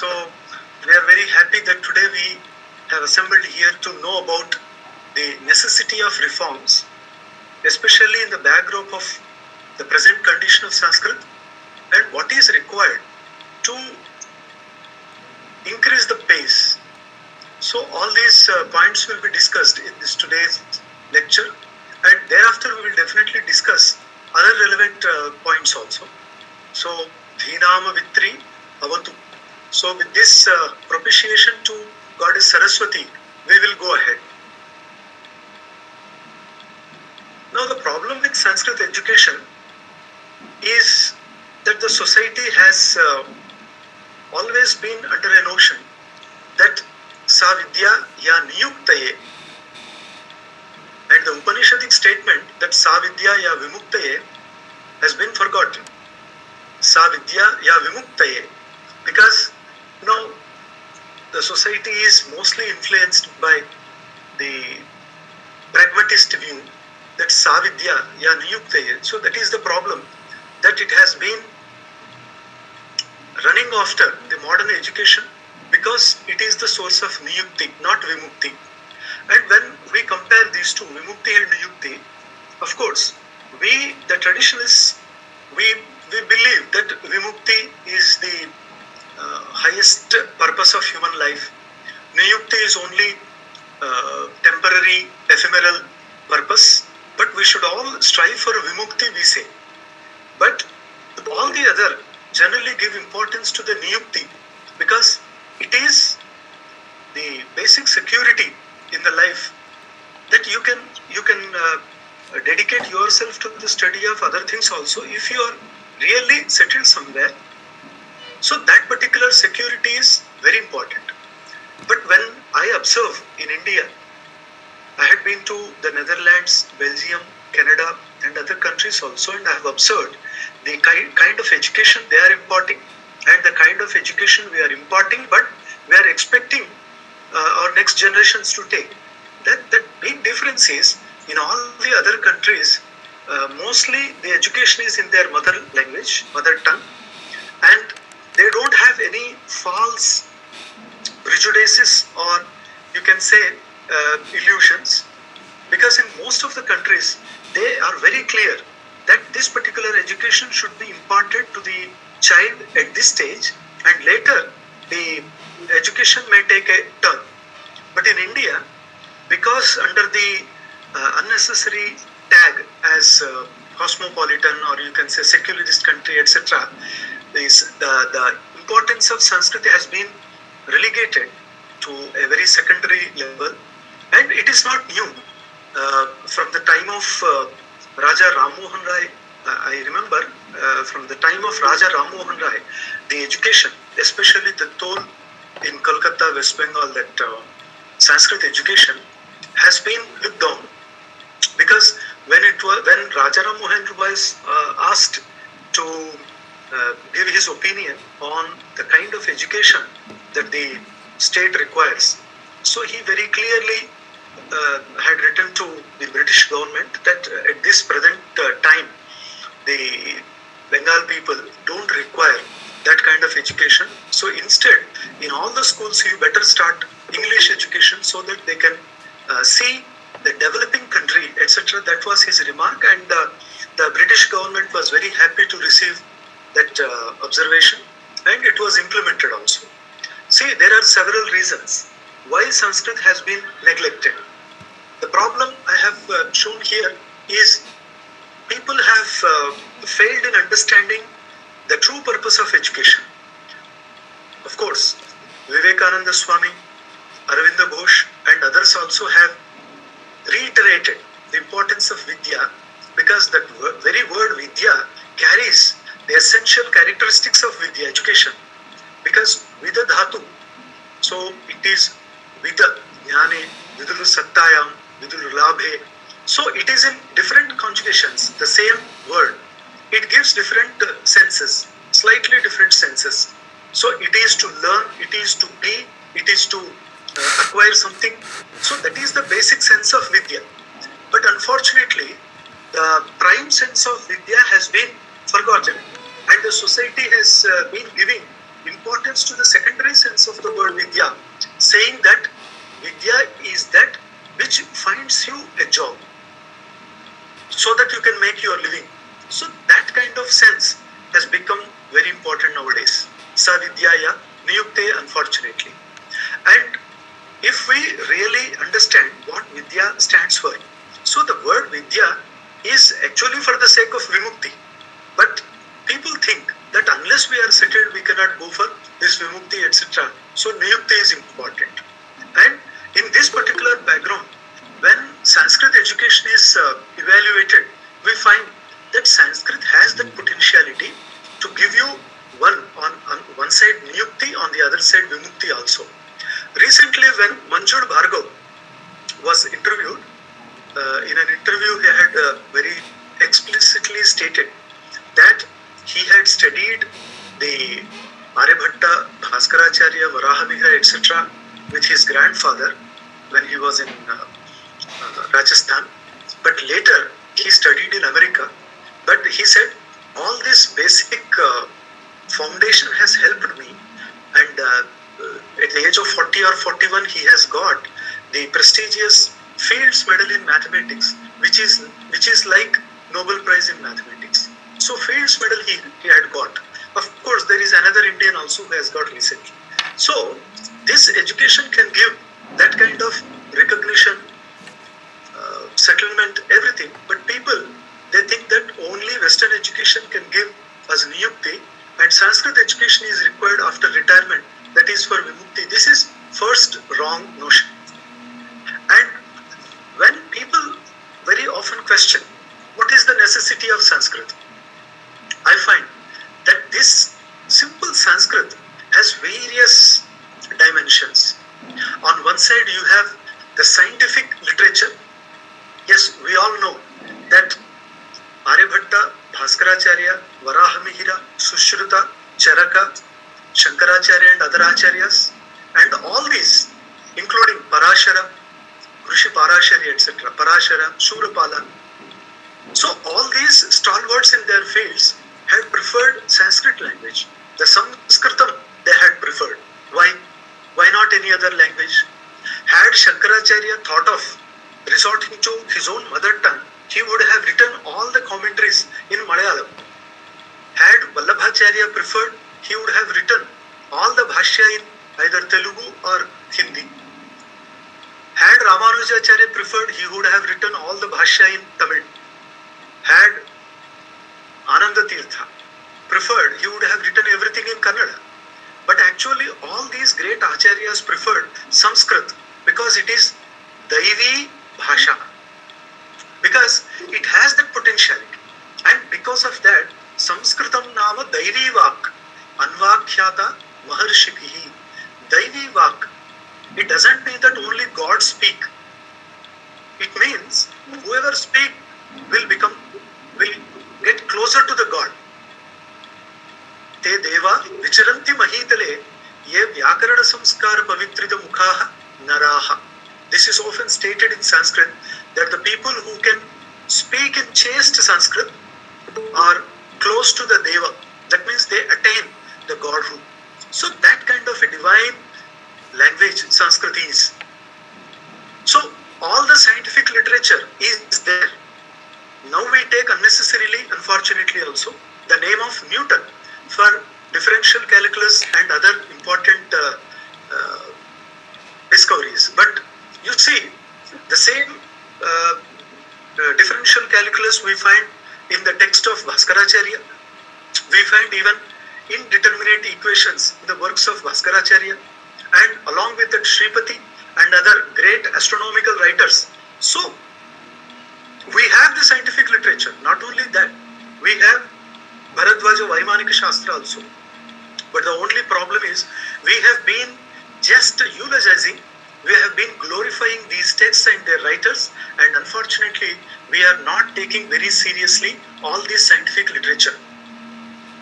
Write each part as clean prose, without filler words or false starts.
So we are very happy that today we have assembled here to know about the necessity of reforms, especially in the backdrop of the present condition of Sanskrit and what is required to increase the pace. So all these points will be discussed in this today's lecture, and thereafter we will definitely discuss other relevant points also. So Dhinama Vitri Avatu. So with this propitiation to Goddess Saraswati, we will go ahead. Now the problem with Sanskrit education is that the society has always been under a notion that Sa Vidya Ya Niyuktaye, and the Upanishadic statement that Sa Vidya Ya Vimuktaye has been forgotten. Sa Vidya Ya Vimuktaye, because the society is mostly influenced by the pragmatist view that Sa Vidya Ya Niyuktaye. So that is the problem, that it has been running after the modern education because it is the source of Niyukti, not Vimukti. And when we compare these two, Vimukti and Niyukti, of course, we, the traditionalists, we believe that Vimukti is the highest purpose of human life. Niyukti is only temporary, ephemeral purpose, but we should all strive for Vimukti, we say. But all the other generally give importance to the Niyukti because it is the basic security in the life that you can dedicate yourself to the study of other things also if you are really settled somewhere. So that particular security is very important. But when I observe in India, I had been to the Netherlands, Belgium, Canada and other countries also, and I have observed the kind of education they are imparting and the kind of education we are imparting, but we are expecting our next generations to take. That big difference is, in all the other countries, mostly the education is in their mother language, mother tongue, and they don't have any false prejudices or you can say illusions, because in most of the countries they are very clear that this particular education should be imparted to the child at this stage and later the education may take a turn. But in India, because under the unnecessary tag as cosmopolitan or you can say secularist country, etc., the importance of Sanskrit has been relegated to a very secondary level, and it is not new. From the time of Raja Ram Mohan Rai, I remember from the time of Raja Ram Mohan Rai, the education, especially the toll in Kolkata, West Bengal, that Sanskrit education has been looked down, because when Raja Ram Mohan was asked to give his opinion on the kind of education that the state requires, so he very clearly had written to the British government that at this present time the Bengal people don't require that kind of education. So instead, in all the schools you better start English education so that they can see the developing country, etc. That was his remark, and the British government was very happy to receive that observation, and it was implemented also. See, there are several reasons why Sanskrit has been neglected. The problem I have shown here is people have failed in understanding the true purpose of education. Of course, Vivekananda Swami, Aravinda Ghosh and others also have reiterated the importance of Vidya, because that very word Vidya carries the essential characteristics of Vidya, education. Because Vida Dhatu, so it is Vida, Jnane, Vidulu Sattayam, Vidulu Labhe. So it is in different conjugations, the same word. It gives different senses, slightly different senses. So it is to learn, it is to be, it is to acquire something. So that is the basic sense of Vidya. But unfortunately, the prime sense of Vidya has been forgotten, and the society has been giving importance to the secondary sense of the word Vidya, saying that Vidya is that which finds you a job so that you can make your living. So that kind of sense has become very important nowadays. Sa Vidyaya Niyukte, unfortunately. And if we really understand what Vidya stands for, so the word Vidya is actually for the sake of Vimukti. But people think that unless we are settled, we cannot go for this Vimukti, etc. So Niyukti is important. And in this particular background, when Sanskrit education is evaluated, we find that Sanskrit has the potentiality to give you on one side Niyukti, on the other side Vimukti also. Recently, when Manjul Bhargav was interviewed, in an interview he had very explicitly stated that he had studied the Aryabhatta, Bhaskaracharya, Varahamihira, etc. with his grandfather when he was in Rajasthan. But later he studied in America. But he said, all this basic foundation has helped me, and at the age of 40 or 41 he has got the prestigious Fields Medal in Mathematics, which is like Nobel Prize in Mathematics. So Fields Medal he had got. Of course, there is another Indian also who has got recently. So this education can give that kind of recognition, settlement, everything. But people, they think that only Western education can give us Niyukti, and Sanskrit education is required after retirement, that is for Vimukti. This is first wrong notion. And when people very often question what is the necessity of Sanskrit, I find that this simple Sanskrit has various dimensions. On one side you have the scientific literature. Yes, we all know that Aryabhatta, Bhaskaracharya, Varahamihira, Sushruta, Charaka, Shankaracharya and other acharyas, and all these, including Parashara, Rishi Parashari, etc., Parashara, Shurapala. So all these stalwarts in their fields had preferred Sanskrit language. The Sanskritam they had preferred. Why? Why not any other language? Had Shankaracharya thought of resorting to his own mother tongue, he would have written all the commentaries in Malayalam. Had Vallabhacharya preferred, he would have written all the Bhashya in either Telugu or Hindi. Had Ramanujacharya preferred, he would have written all the Bhashya in Tamil. Had Ananda Tirtha preferred, he would have written everything in Kannada. But actually all these great acharyas preferred Sanskrit because it is Daivi Bhasha. Because it has that potentiality. And because of that, Sanskritam nama Daivi Vak, Anvakhyata Maharshipihi. Daivi Vak. It doesn't mean that only God speak. It means whoever speak will get closer to the God. Te deva vicharanti mahitale ye vyakarana samskara pavitrita mukhaha naraha. This is often stated in Sanskrit that the people who can speak in chaste Sanskrit are close to the Deva. That means they attain the Godhood. So that kind of a divine language Sanskrit is. So all the scientific literature is there. Now we take unnecessarily, unfortunately also, the name of Newton for differential calculus and other important discoveries. But you see, the same differential calculus we find in the text of Bhaskaracharya. We find even indeterminate equations in the works of Bhaskaracharya, and along with that Shripati and other great astronomical writers. So we have the scientific literature. Not only that, we have Bharadwaja Vaimanika Shastra also. But the only problem is we have been just eulogizing, we have been glorifying these texts and their writers, and unfortunately we are not taking very seriously all this scientific literature.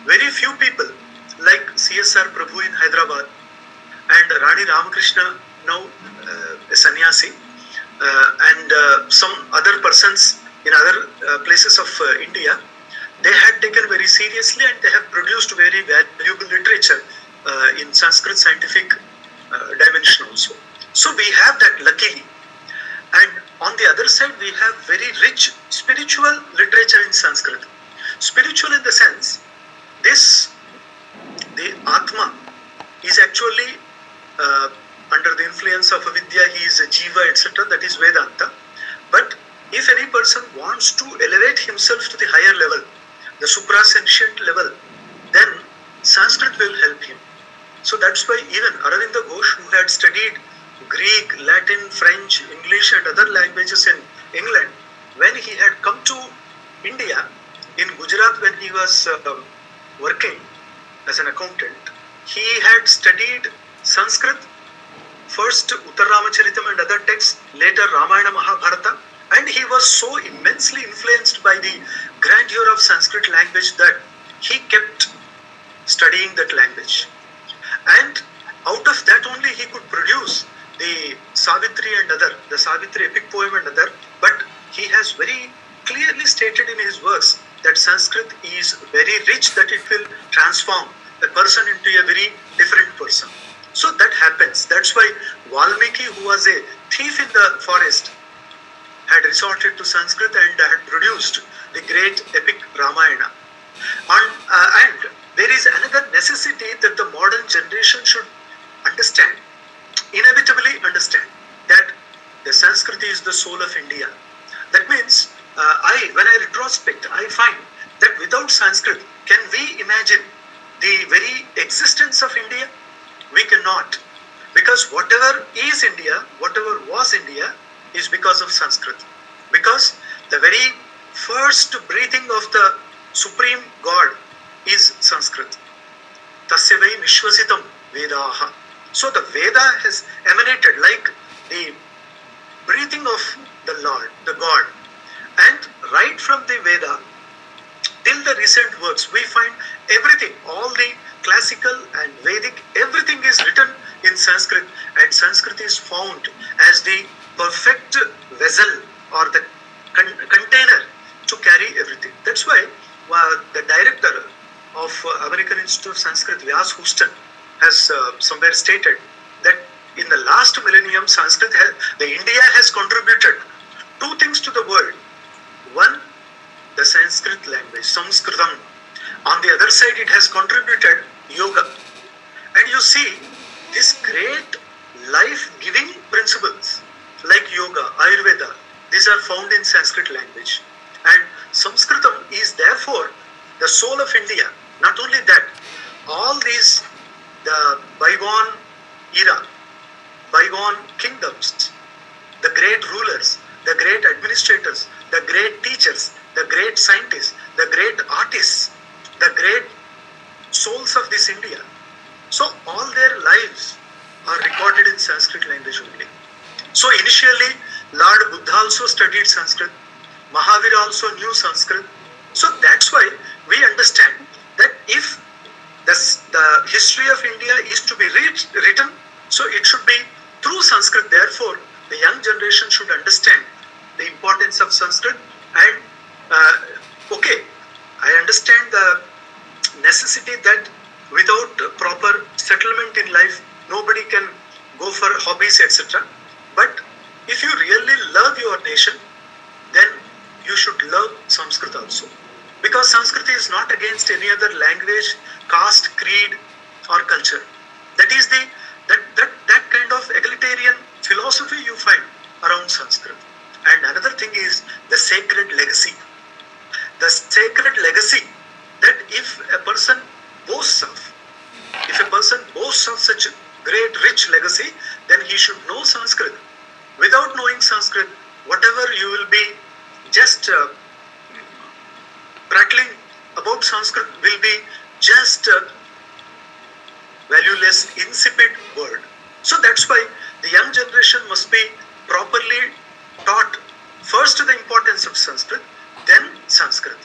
Very few people like CSR Prabhu in Hyderabad and Rani Ramakrishna, now a sannyasi, and some other persons in other places of India, they had taken very seriously and they have produced very valuable literature in Sanskrit scientific dimension also. So we have that luckily. And on the other side, we have very rich spiritual literature in Sanskrit. Spiritual in the sense, the Atma is actually under the influence of avidya, he is a jiva, etc. That is Vedanta. But if any person wants to elevate himself to the higher level, the suprasentient level, then Sanskrit will help him. So that's why even Aravinda Ghosh, who had studied Greek, Latin, French, English and other languages in England, when he had come to India, in Gujarat when he was working as an accountant, he had studied Sanskrit, first Uttarramacharitam and other texts, later Ramayana Mahabharata, and he was so immensely influenced by the grandeur of Sanskrit language that he kept studying that language. And out of that only he could produce the Savitri and other, the Savitri epic poem and other, but he has very clearly stated in his works that Sanskrit is very rich, that it will transform a person into a very different person. So that happens. That's why Valmiki, who was a thief in the forest, had resorted to Sanskrit and had produced the great epic Ramayana. And there is another necessity that the modern generation should understand, inevitably understand, that the Sanskrit is the soul of India. That means, when I retrospect, I find that without Sanskrit, can we imagine the very existence of India? We cannot. Because whatever is India, whatever was India, is because of Sanskrit. Because the very first breathing of the Supreme God is Sanskrit. Tasya vai nishvasitam vedaha. So the Veda has emanated like the breathing of the Lord, the God. And right from the Veda till the recent works, we find everything, all the classical and Vedic, everything is written in Sanskrit, and Sanskrit is found as the perfect vessel or the container to carry everything. That's why the director of American Institute of Sanskrit, Vyas Houston, has somewhere stated that in the last millennium, India has contributed two things to the world. One, the Sanskrit language, Sanskritam. On the other side, it has contributed yoga. And you see, these great life-giving principles like yoga, Ayurveda, these are found in Sanskrit language. And Sanskritam is therefore the soul of India. Not only that, all these, the bygone era, bygone kingdoms, the great rulers, the great administrators, the great teachers, the great scientists, the great artists, the great souls of this India. So all their lives are recorded in Sanskrit language only. So initially, Lord Buddha also studied Sanskrit. Mahavira also knew Sanskrit. So that's why we understand that if the history of India is to be written, so it should be through Sanskrit. Therefore, the young generation should understand the importance of Sanskrit. And I understand the necessity that without proper settlement in life, nobody can go for hobbies, etc. But if you really love your nation, then you should love Sanskrit also. Because Sanskrit is not against any other language, caste, creed or culture. That is that kind of egalitarian philosophy you find around Sanskrit. And another thing is the sacred legacy. The sacred legacy that if a person boasts of such a great, rich legacy, then he should know Sanskrit. Without knowing Sanskrit, whatever you will be just prattling about Sanskrit will be just a valueless, insipid word. So that's why the young generation must be properly taught first the importance of Sanskrit, then Sanskrit.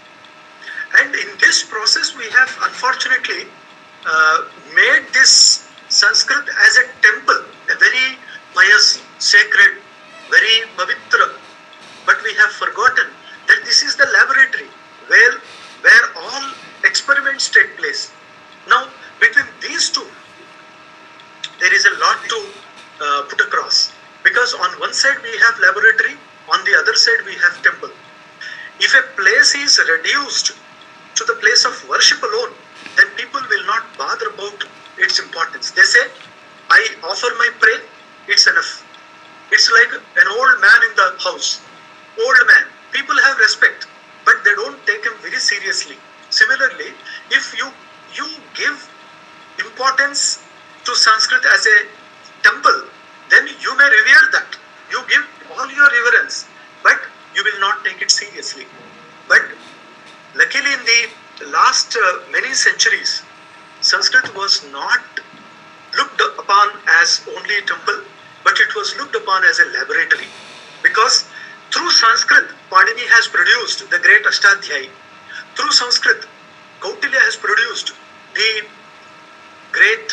And in this process, we have unfortunately made this Sanskrit as a temple, a very pious, sacred, very pavitra. But we have forgotten that this is the laboratory where all experiments take place. Now, between these two, there is a lot to put across. Because on one side we have laboratory, on the other side we have temple. If a place is reduced to the place of worship alone, then people will not bother about its importance. They say, I offer my prayer, it's enough. It's like an old man in the house. Old man. People have respect, but they don't take him very seriously. Similarly, if you give importance to Sanskrit as a temple, then you may revere that. You give all your reverence, but you will not take it seriously. But luckily in the last many centuries, Sanskrit was not looked upon as only a temple, but it was looked upon as a laboratory. Because through Sanskrit, Panini has produced the great Ashtadhyayi. Through Sanskrit, Kautilya has produced the great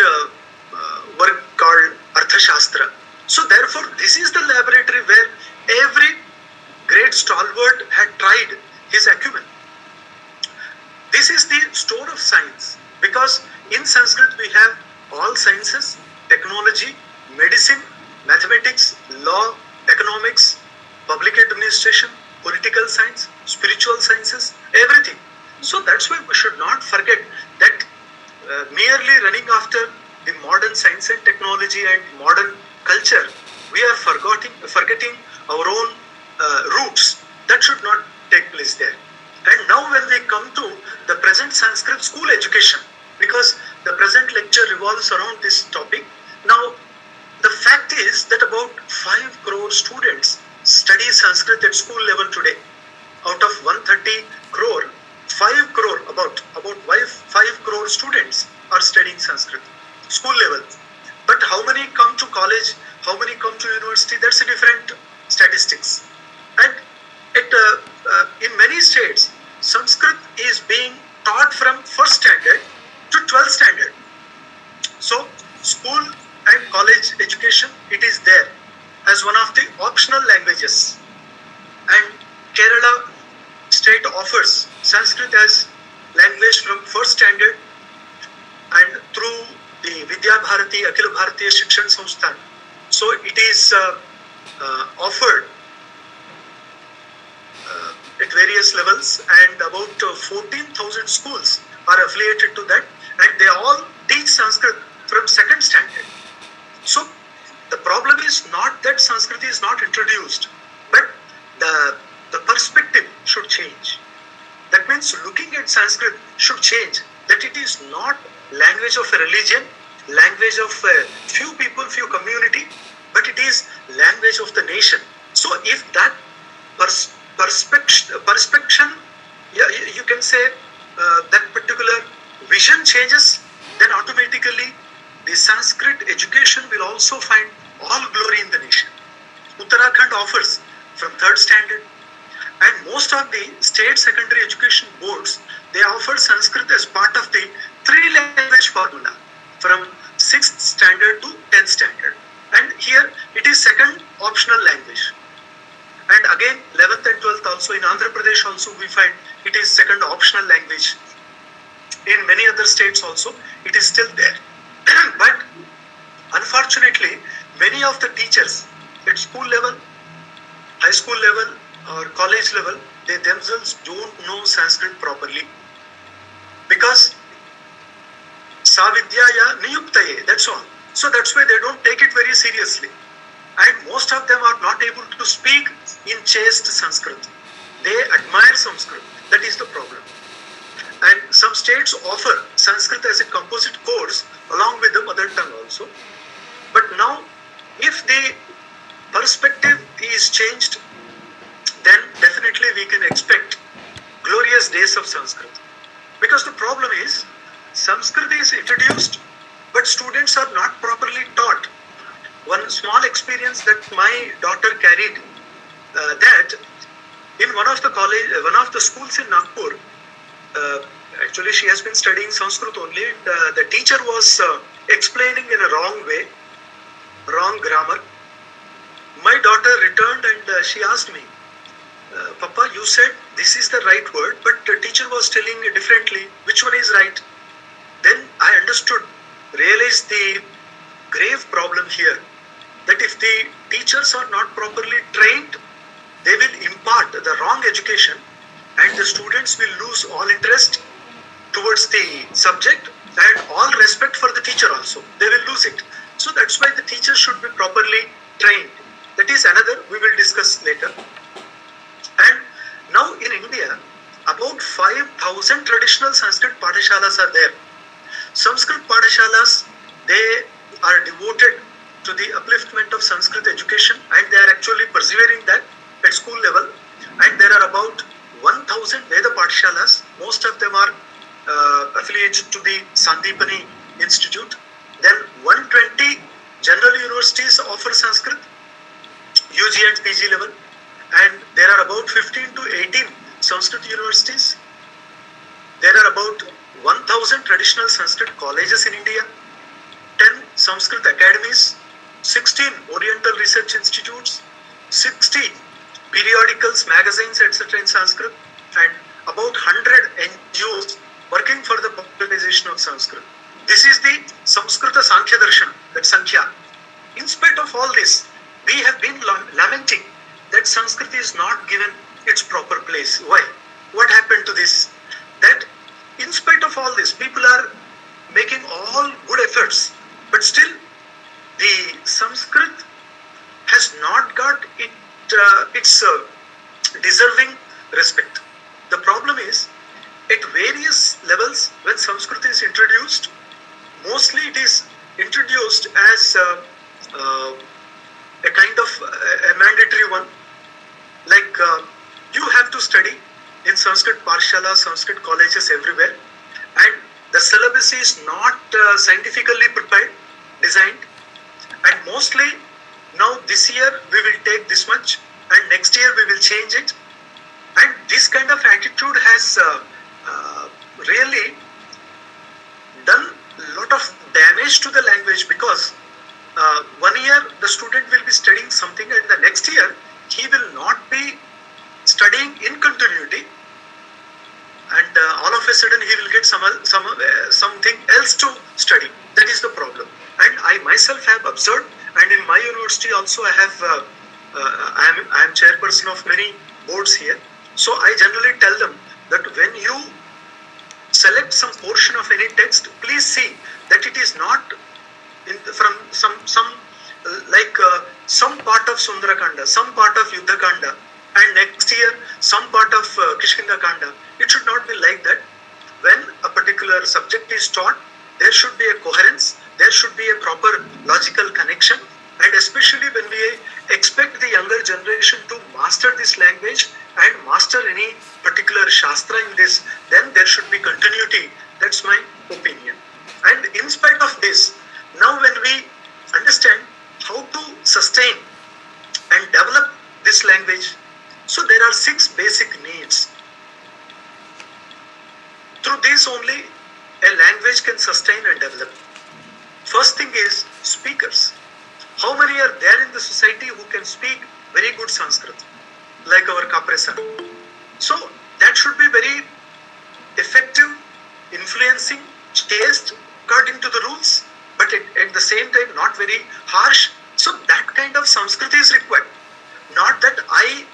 work called Arthashastra. So therefore, this is the laboratory where every great stalwart had tried his acumen. This is the store of science, because in Sanskrit we have all sciences, technology, medicine, mathematics, law, economics, public administration, political science, spiritual sciences, everything. So that's why we should not forget that merely running after the modern science and technology and modern culture, we are forgetting our own roots. That should not take place there. And now when we come to the present Sanskrit school education, because the present lecture revolves around this topic. Now, the fact is that about 5 crore students study Sanskrit at school level today. Out of 130 crore, 5 crore, about 5 crore students are studying Sanskrit, school level. But how many come to college, how many come to university, that's a different statistics. And in many states, Sanskrit is being taught from first standard to 12th standard. So, school and college education, it is there as one of the optional languages. And Kerala state offers Sanskrit as language from first standard, and through the Vidya Bharati, Akhil Bharatiya Shikshan Samsthan. So it is offered at various levels, and about 14,000 schools are affiliated to that, and they all teach Sanskrit from second standard. So the problem is not that Sanskrit is not introduced, but the perspective should change. That means looking at Sanskrit should change, that it is not language of a religion, language of a few people, few community, but it is language of the nation. So if that perspection, you can say that particular vision changes, then automatically the Sanskrit education will also find all glory in the nation. Uttarakhand offers from third standard, and most of the state secondary education boards, they offer Sanskrit as part of the 3-language formula from 6th standard to 10th standard. And here it is second optional language. And again, 11th and 12th also, in Andhra Pradesh also we find it is second optional language. In many other states also, it is still there. But unfortunately, many of the teachers at school level, high school level or college level, they themselves don't know Sanskrit properly. Because Savidyaya Niyuktaye, that's all. So that's why they don't take it very seriously. And most of them are not able to speak in chaste Sanskrit. They admire Sanskrit. That is the problem. And some states offer Sanskrit as a composite course along with the mother tongue also. But now, if the perspective is changed, then definitely we can expect glorious days of Sanskrit. Because the problem is, Sanskrit is introduced, but students are not properly taught. One small experience that my daughter carried, that in one of the schools in Nagpur, actually she has been studying Sanskrit only, and the teacher was explaining in a wrong way, wrong grammar. My daughter returned and she asked me, Papa, you said this is the right word, but the teacher was telling differently. Which one is right? Then I understood, realized the grave problem here, that if the teachers are not properly trained, they will impart the wrong education and the students will lose all interest towards the subject and all respect for the teacher also. They will lose it. So that's why the teachers should be properly trained. That is another we will discuss later. And now in India, about 5,000 traditional Sanskrit Padashalas are there. Sanskrit Padashalas, they are devoted to the upliftment of Sanskrit education and they are actually persevering that at school level. And there are about 1,000 Veda Padashalas. Most of them are affiliated to the Sandipani Institute. Then 120 general universities offer Sanskrit, UG and PG level. And there are about 15 to 18 Sanskrit universities. There are about 1,000 traditional Sanskrit colleges in India, 10 Sanskrit academies, 16 Oriental research institutes, 60 periodicals, magazines, etc. in Sanskrit, and about 100 NGOs working for the popularization of Sanskrit. This is the Samskrita Sankhya Darshana, that Sankhya. In spite of all this, we have been lamenting that Sanskrit is not given its proper place. Why? What happened to this? That in spite of all this, people are making all good efforts, but still the Sanskrit has not got its deserving respect. The problem is, at various levels, when Sanskrit is introduced, mostly it is introduced as a kind of a mandatory one. Like you have to study in Sanskrit Parshala, Sanskrit colleges everywhere, and the syllabus is not scientifically prepared, designed, and mostly now this year we will take this much and next year we will change it, and this kind of attitude has really done a lot of damage to the language, because 1 year the student will be studying something and the next year he will not be studying in continuity, and all of a sudden he will get something else to study. That is the problem. And I myself have observed, and in my university also I have I am chairperson of many boards here. So I generally tell them that when you select some portion of any text, please see that it is not from some part of Sundarakanda, some part of Yuddhakanda, and next year some part of Kishkinda Kanda. It should not be like that. When a particular subject is taught, there should be a coherence, there should be a proper logical connection, and especially when we expect the younger generation to master this language and master any particular Shastra in this, then there should be continuity. That's my opinion. And in spite of this, now when we understand how to sustain and develop this language, so there are 6 basic needs. Through these only a language can sustain and develop. First thing is speakers. How many are there in the society who can speak very good Sanskrit, like our Kapresa? So that should be very effective, influencing, chaste, according to the rules, but at the same time not very harsh. So that kind of Sanskrit is required. Not that I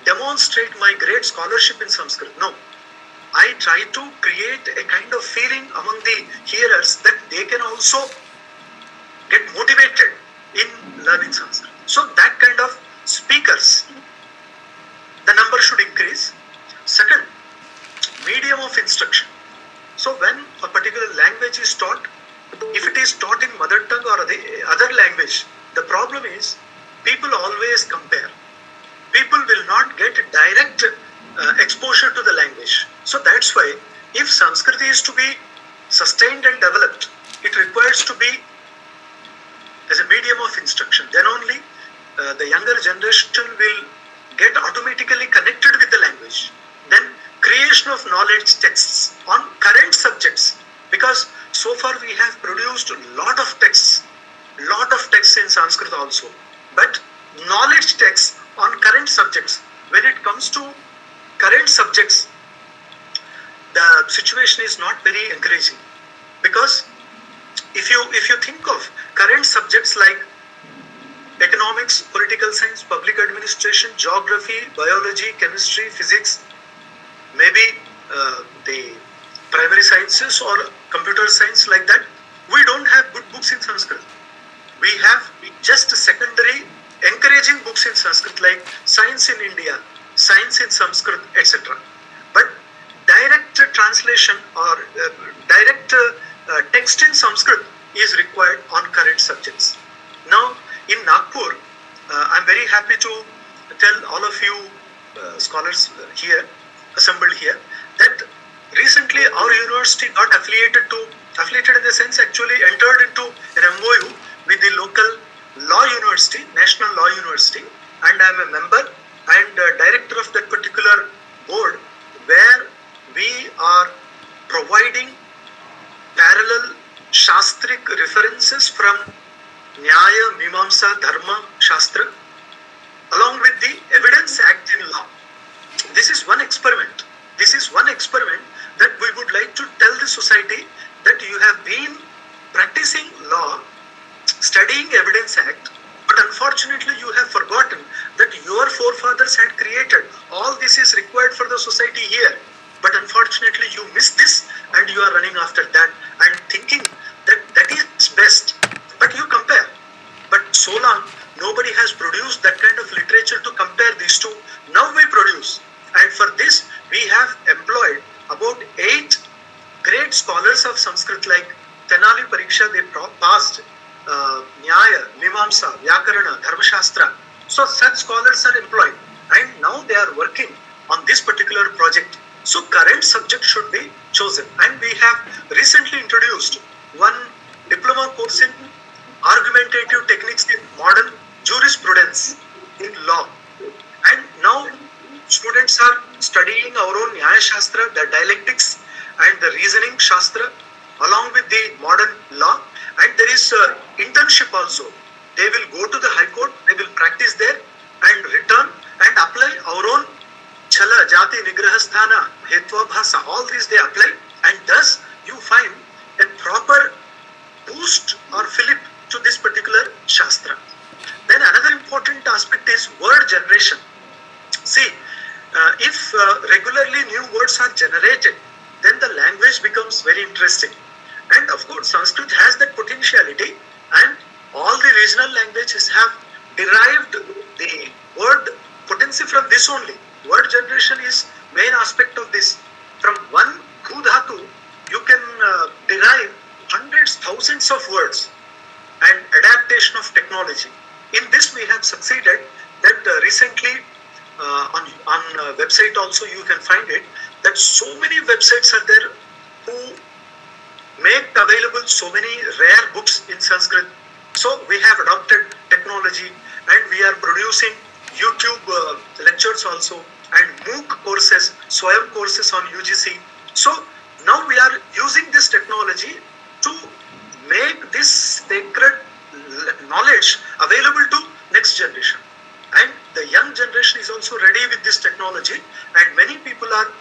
demonstrate my great scholarship in Sanskrit. No. I try to create a kind of feeling among the hearers that they can also get motivated in learning Sanskrit. So that kind of speakers, the number should increase. Second, medium of instruction. So when a particular language is taught, if it is taught in mother tongue or the other language, the problem is people always compare. People will not get direct exposure to the language. So that's why if Sanskrit is to be sustained and developed, it requires to be as a medium of instruction. Then only the younger generation will get automatically connected with the language. Then creation of knowledge texts on current subjects, because so far we have produced a lot of texts in Sanskrit also, but knowledge texts on current subjects. When it comes to current subjects, the situation is not very encouraging, because if you think of current subjects like economics, political science, public administration, geography, biology, chemistry, physics, maybe the primary sciences or computer science like that, we don't have good books in Sanskrit. We have just secondary encouraging books in Sanskrit like Science in India, Science in Sanskrit, etc. But direct translation or direct text in Sanskrit is required on current subjects. Now, in Nagpur, I'm very happy to tell all of you scholars here, assembled here, that recently our university got affiliated in the sense actually entered into an MOU with the local law university, National Law University, and I'm a member and director of that particular board, where we are providing parallel Shastric references from Nyaya, Mimamsa, Dharma, Shastra, along with the Evidence Act in law. This is one experiment. This is one experiment that we would like to tell the society that you have been practicing law, studying Evidence Act, but unfortunately you have forgotten that your forefathers had created. All this is required for the society here. But unfortunately you miss this and you are running after that and thinking that that is best. But you compare. But so long nobody has produced that kind of literature to compare these two. Now we produce. And for this we have employed about 8 great scholars of Sanskrit like Tenali Pariksha. They passed Nyaya, Mimamsa, Vyakarana, Dharmashastra. So such scholars are employed and now they are working on this particular project. So current subject should be chosen, and we have recently introduced one diploma course in argumentative techniques in modern jurisprudence in law. And now students are studying our own Nyaya Shastra, the dialectics and the reasoning Shastra along with the modern law. And there is internship also. They will go to the High Court, they will practice there and return and apply our own Chala, Jati, Nigrahasthana, Hetvabhasa, all these they apply, and thus you find a proper boost or fillip to this particular Shastra. Then another important aspect is word generation. See, if regularly new words are generated, then the language becomes very interesting. And of course, Sanskrit has that potentiality, and all the regional languages have derived the word potency from this only. Word generation is main aspect of this. From one khu dhatu, you can derive hundreds, thousands of words and adaptation of technology. In this we have succeeded. That recently on website also you can find it, that so many websites are there who make available so many rare books in Sanskrit. So we have adopted technology and we are producing YouTube lectures also and MOOC courses, Swayam courses on UGC. So now we are using this technology to make this sacred knowledge available to next generation. And the young generation is also ready with this technology, and many people are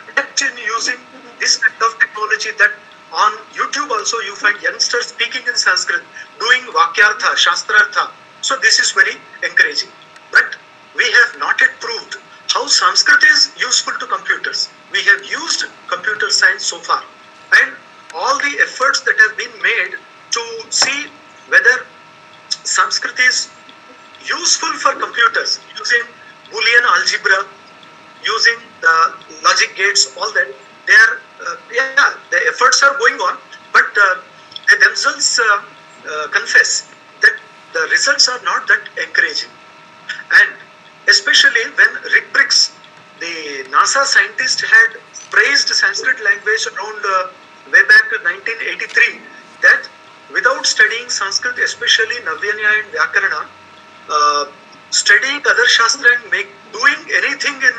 adept in using this kind of technology. That on YouTube also you find youngsters speaking in Sanskrit, doing Vakyartha, Shastrartha. So this is very encouraging. But we have not yet proved how Sanskrit is useful to computers. We have used computer science so far, and all the efforts that have been made to see whether Sanskrit is useful for computers using Boolean algebra, using the logic gates, all that, they are, the efforts are going on, but they themselves confess that the results are not that encouraging. And especially when Rick Briggs, the NASA scientist, had praised Sanskrit language around way back in 1983, that without studying Sanskrit, especially Navyanya and Vyakarana, studying other Shastra and doing anything in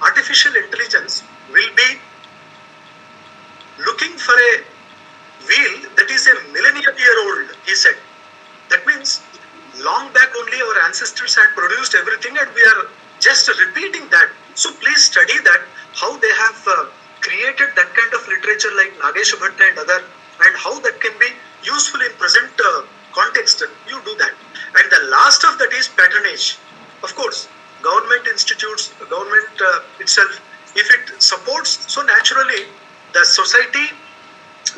artificial intelligence will be looking for a wheel that is a millennium-year-old, he said. That means long back only our ancestors had produced everything and we are just repeating that. So please study that, how they have created that kind of literature like Nagesha Bhatta and other, and how that can be useful in present context, you do that. And the last of that is patronage. Of course, government institutes, government itself, if it supports, so naturally the society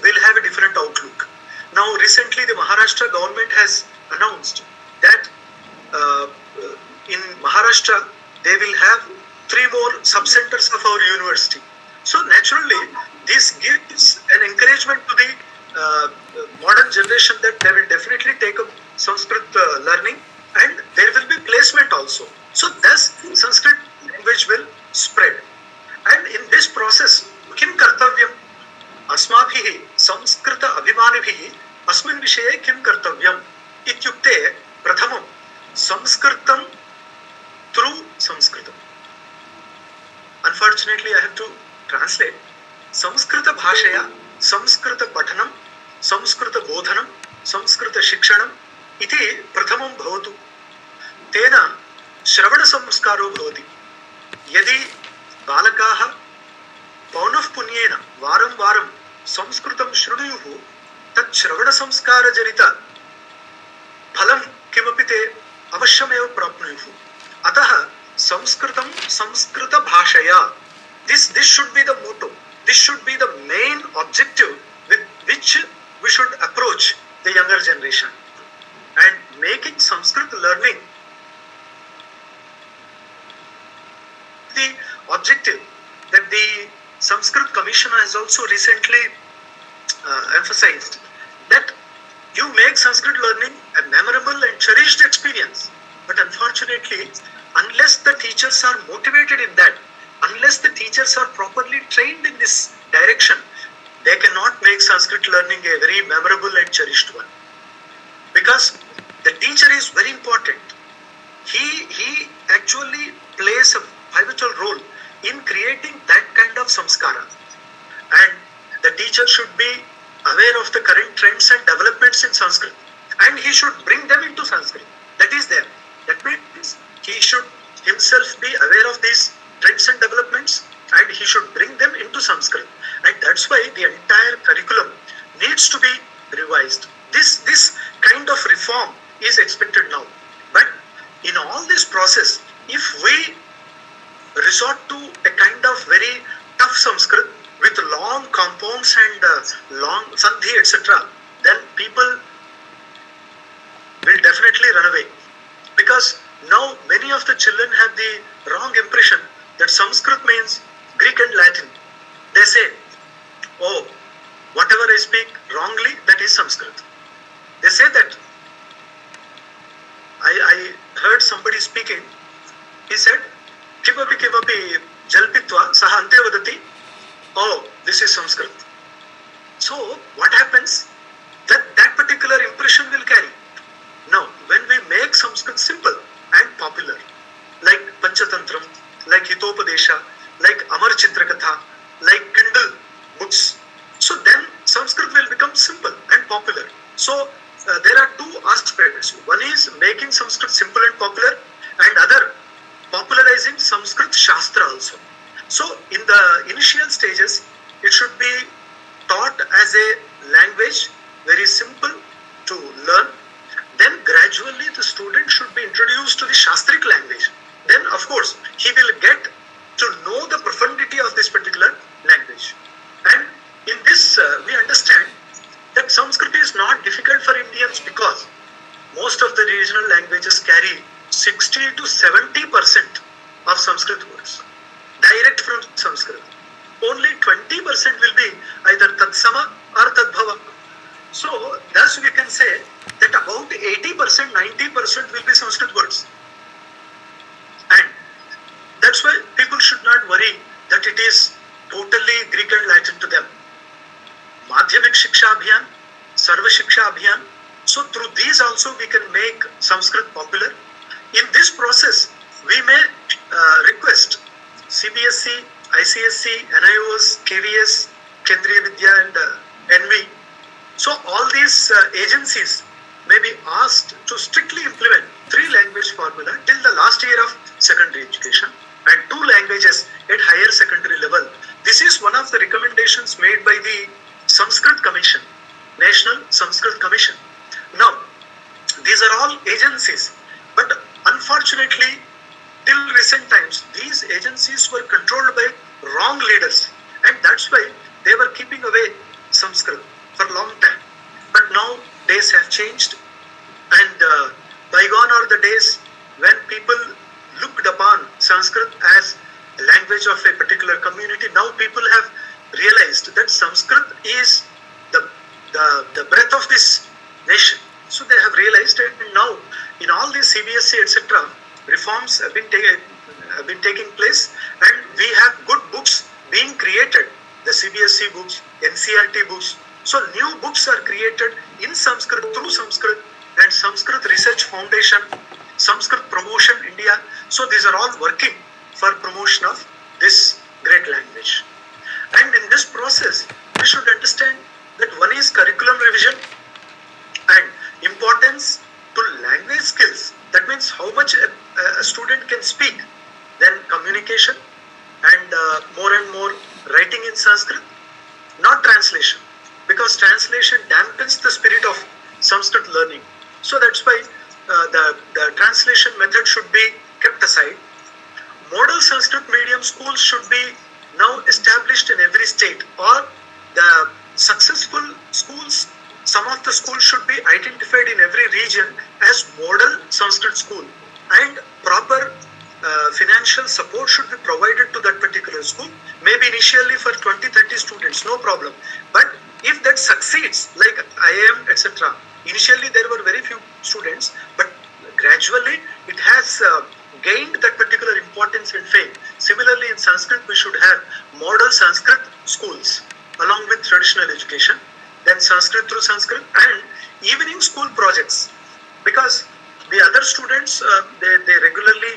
will have a different outlook. Now, recently the Maharashtra government has announced that in Maharashtra they will have 3 more sub-centers of our university. So naturally, this gives an encouragement to the modern generation that they will definitely take up Sanskrit learning, and there will be placement also. So thus Sanskrit language will spread. And in this process, किं कर्तव्यम्? अस्माभिः संस्कृत अभिमानिभिः अस्मिन् विषये किं कर्तव्यम् इत्युक्ते प्रथमं संस्कृतं through संस्कृतम्. Unfortunately, I have to translate. Sanskrit भाषया संस्कृत पठनं, संस्कृत बोधनं, संस्कृत शिक्षणम् इति प्रथमं भवतु. तेन श्रवण संस्कारो भवति. यदि बालकाः पौनःपुन्येन वारं वारं संस्कृतं शृणुयुः, तत् श्रवण संस्कारजनित फलं किमपि ते अवश्यमेव प्राप्नुयुः. अतः संस्कृतं संस्कृत भाषया, this should be the motto, this should be the main objective with which we should approach the younger generation, and making Sanskrit learning the objective that the Sanskrit Commission has also recently emphasized, that you make Sanskrit learning a memorable and cherished experience. But unfortunately, unless the teachers are motivated in that, unless the teachers are properly trained in this direction, they cannot make Sanskrit learning a very memorable and cherished one. Because the teacher is very important. He actually plays a pivotal role in creating that kind of samskara. And the teacher should be aware of the current trends and developments in Sanskrit, and he should bring them into Sanskrit. That is there. That means he should himself be aware of these trends and developments, and he should bring them into Sanskrit. And that's why the entire curriculum needs to be revised. This kind of reform is expected now. But in all this process, if we resort to a kind of very tough Sanskrit with long compounds and long sandhi, etc., then people will definitely run away. Because now many of the children have the wrong impression that Sanskrit means Greek and Latin. They say, oh, whatever I speak wrongly, that is Sanskrit. They say that. I heard somebody speaking. He said, kimapi jalpitva saha ante vadati, oh, this is Sanskrit. So what happens? That particular impression will carry. Now, when we make Sanskrit simple and popular, like Panchatantram, like Hitopadesha, like Amar Chitrakatha, like Kindle books, so then Sanskrit will become simple and popular. So there are 2 aspects. One is making Sanskrit simple and popular, and other popularizing Sanskrit Shastra also. So in the initial stages, it should be taught as a language, very simple to learn. Then gradually the student should be introduced to the Shastric language. Then of course he will get to know the profundity of this particular language. And in this we understand that Sanskrit is not difficult for Indians, because most of the regional languages carry 60 to 70% of Sanskrit words direct from Sanskrit. Only 20% will be either Tatsama or Tadbhava. So thus we can say that about 80%, 90% will be Sanskrit words. And that's why people should not worry that it is totally Greek and Latin to them. Madhyamik Shiksha Abhiyan, Sarva Shiksha Abhiyan. So through these also we can make Sanskrit popular. In this process, we may request CBSE, ICSE, NIOS, KVS, Kendriya Vidya and NV. So all these agencies may be asked to strictly implement 3 language formula till the last year of secondary education, and 2 languages at higher secondary level. This is one of the recommendations made by the Sanskrit Commission. National Sanskrit Commission. Now, these are all agencies, but unfortunately, till recent times, these agencies were controlled by wrong leaders, and that's why they were keeping away Sanskrit for a long time. But now days have changed, and bygone are the days when people looked upon Sanskrit as a language of a particular community. Now people have realized that Sanskrit is the breath of this nation. So they have realized it, and now in all these CBSE etc. reforms have been taking place, and we have good books being created. The CBSE books, NCRT books. So new books are created in Sanskrit through Sanskrit, and Sanskrit Research Foundation, Sanskrit Promotion India. So these are all working for promotion of this great language. And in this process, we should understand that one is curriculum revision and importance to language skills. That means how much a student can speak. Then communication and more and more writing in Sanskrit, not translation, because translation dampens the spirit of Sanskrit learning. So that's why the translation method should be kept aside. Model Sanskrit medium schools should be now established in every state, or the successful schools, some of the schools should be identified in every region as model Sanskrit school, and proper financial support should be provided to that particular school, maybe initially for 20-30 students, no problem. But if that succeeds, like IIM, etc., initially there were very few students, but gradually it has gained that particular importance and fame. Similarly, in Sanskrit, we should have model Sanskrit schools along with traditional education, then Sanskrit through Sanskrit, and evening school projects, because the other students, they regularly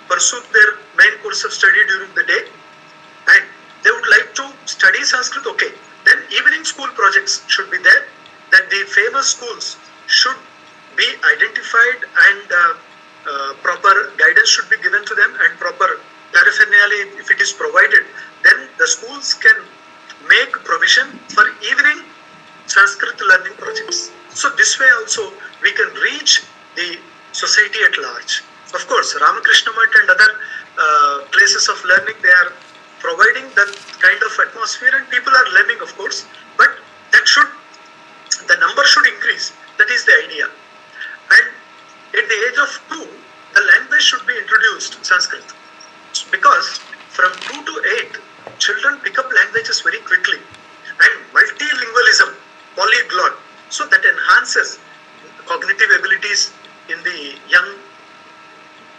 pursue their main course of study during the day, and they would like to study Sanskrit, okay. Then evening school projects should be there, that the famous schools should be identified, and proper guidance should be given to them, and proper paraphernalia, if it is provided, then the schools can make provision for evening Sanskrit learning projects. So this way also we can reach the society at large. Of course, Ramakrishna Math and other places of learning, they are providing that kind of atmosphere, and people are learning, of course, but the number should increase. That is the idea. And at the age of 2, the language should be introduced, Sanskrit, because from 2 to 8, children pick up languages very quickly, and multilingualism, polyglot, so that enhances cognitive abilities in the young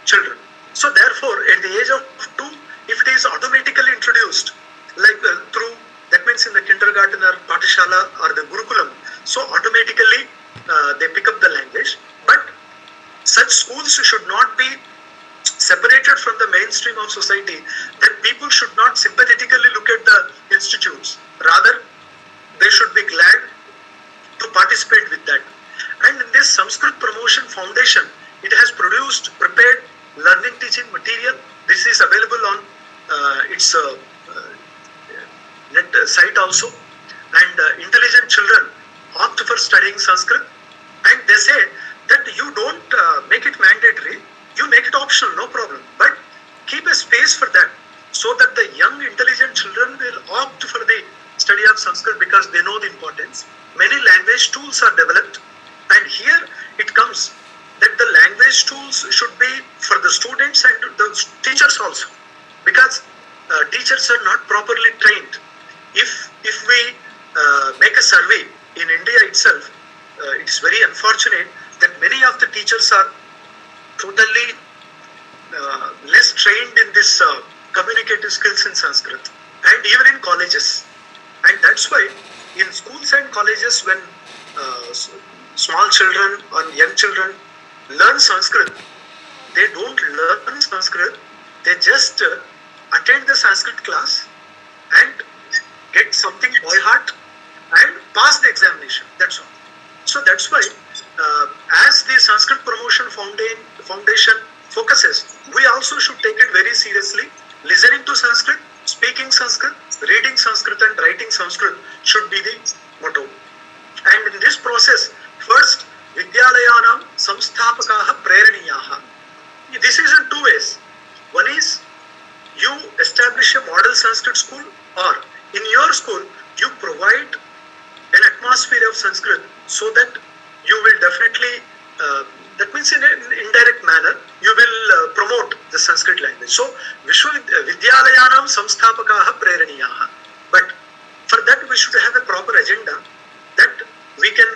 children. So therefore, at the age of 2, if it is automatically introduced, like through, that means in the kindergarten or Patishala or the Gurukulam, so automatically they pick up the language. But such schools should not be separated from the mainstream of society, that people should not sympathetically look at the institutes. Rather, they should be glad to participate with that. And in this Sanskrit Promotion Foundation, it has prepared learning teaching material. This is available on its net site also. And intelligent children opt for studying Sanskrit. And they say that you don't make it mandatory, you make it optional, no problem. But keep a space for that, so that the young intelligent children will opt for the study of Sanskrit because they know the importance. Many language tools are developed, and here it comes that the language tools should be for the students and the teachers also, because teachers are not properly trained. If we make a survey in India itself, it's very unfortunate that many of the teachers are totally less trained in this communicative skills in Sanskrit, and even in colleges. And that's why in schools and colleges, when small children or young children learn Sanskrit, they don't learn Sanskrit, they just attend the Sanskrit class and get something by heart and pass the examination, that's all. So that's why as the Sanskrit Promotion Foundation focuses, we also should take it very seriously. Listening to Sanskrit, speaking Sanskrit, reading Sanskrit and writing Sanskrit should be the motto. And in this process, first, Vidyalayanam Samsthapakaha Preraniyaha. This is in two ways. One is you establish a model Sanskrit school, or in your school you provide an atmosphere of Sanskrit so that you will definitely, that means in an indirect manner, you will promote the Sanskrit language. So, Vidyalayanam Samsthapakaha Preraniyaha. But for that we should have a proper agenda that we can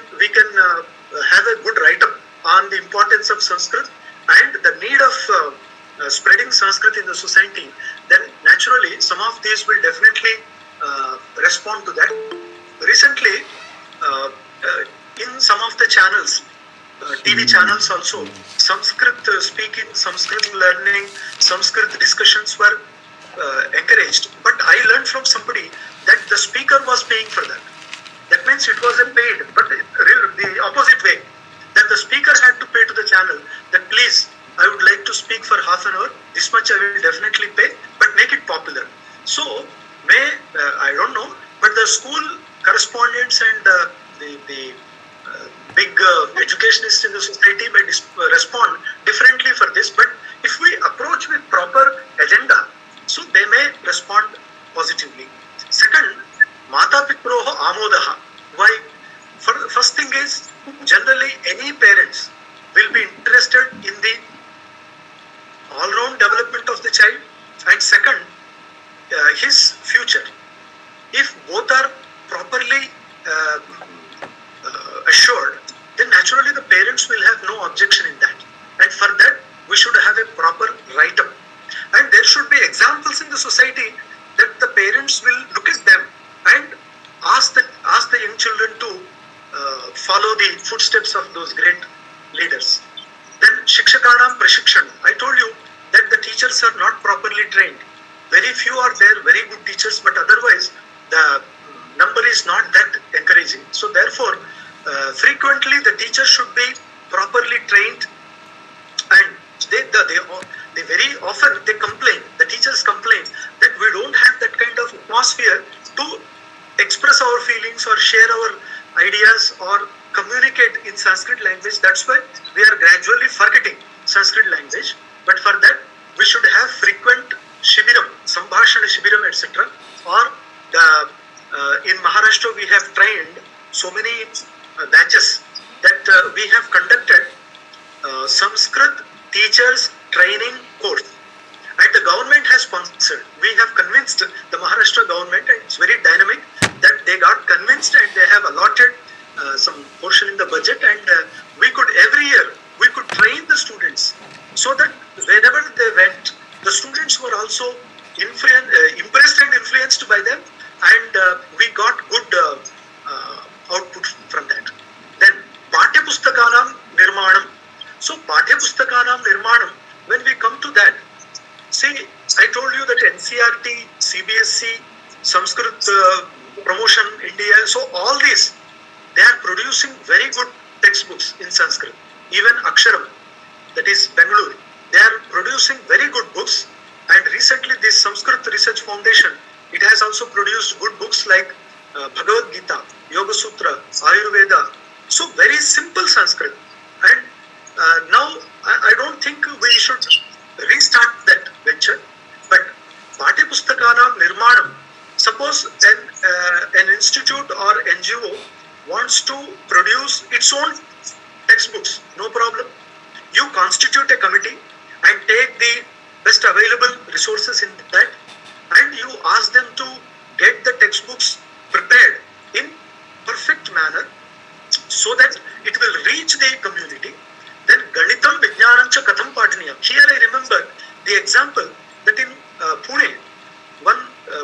have a good write-up on the importance of Sanskrit and the need of spreading Sanskrit in the society. Then naturally some of these will definitely respond to that. Recently, in some of the channels, TV channels also, Sanskrit speaking, Sanskrit learning, Sanskrit discussions were encouraged. But I learned from somebody that the speaker was paying for that. That means it wasn't paid, but the opposite way, that the speaker had to pay to the channel that please, I would like to speak for half an hour, this much I will definitely pay, but make it popular. So, I don't know, but the school correspondents and the big educationists in the society may respond differently for this, but if we approach with proper agenda, so they may respond positively. Second, Mata Pitroho Amodaha. Why? First thing is, generally any parents will be interested in the all-round development of the child, and second, his future. If both are properly assured, then naturally the parents will have no objection in that. And for that, we should have a proper write-up. And there should be examples in the society that the parents will look at them and ask the young children to follow the footsteps of those great leaders. Then Shikshakanam Prashikshan. I told you that the teachers are not properly trained. Very few are there, very good teachers, but otherwise the number is not that encouraging. So therefore, frequently the teachers should be properly trained, and they very often they complain, the teachers complain that we don't have that kind of atmosphere to express our feelings or share our ideas or communicate in Sanskrit language. That's why we are gradually forgetting Sanskrit language. But for that, we should have frequent Shibiram, Sambhashana Shibiram, etc. Or in Maharashtra, we have trained so many batches that we have conducted Sanskrit teachers training course, and the government has sponsored. We have convinced the Maharashtra government, and it's very dynamic, that they got convinced and they have allotted some portion in the budget, and we could every year we could train the students so that wherever they went, the students were also impressed and influenced by them, and we got good output from that. Then Pathya Pustakanam Nirmanam. So Pathya Pustakanam Nirmanam, when we come to that, see, I told you that NCRT, CBSE, Sanskrit Promotion India, so all these, they are producing very good textbooks in Sanskrit. Even Aksharam, that is Bangalore, they are producing very good books. And recently this Sanskrit Research Foundation, it has also produced good books like Bhagavad Gita, Yoga Sutra, Ayurveda. So very simple Sanskrit. And now I don't think we should restart that venture. But Pathya Pustakanam Nirmanam, suppose an institute or NGO wants to produce its own textbooks, no problem. You constitute a committee and take the best available resources in that, and you ask them to get the textbooks prepared in perfect manner so that it will reach the community. Then Ganitam Vijnanam Cha Katham Pataniyam. Here I remember the example that in Pune, one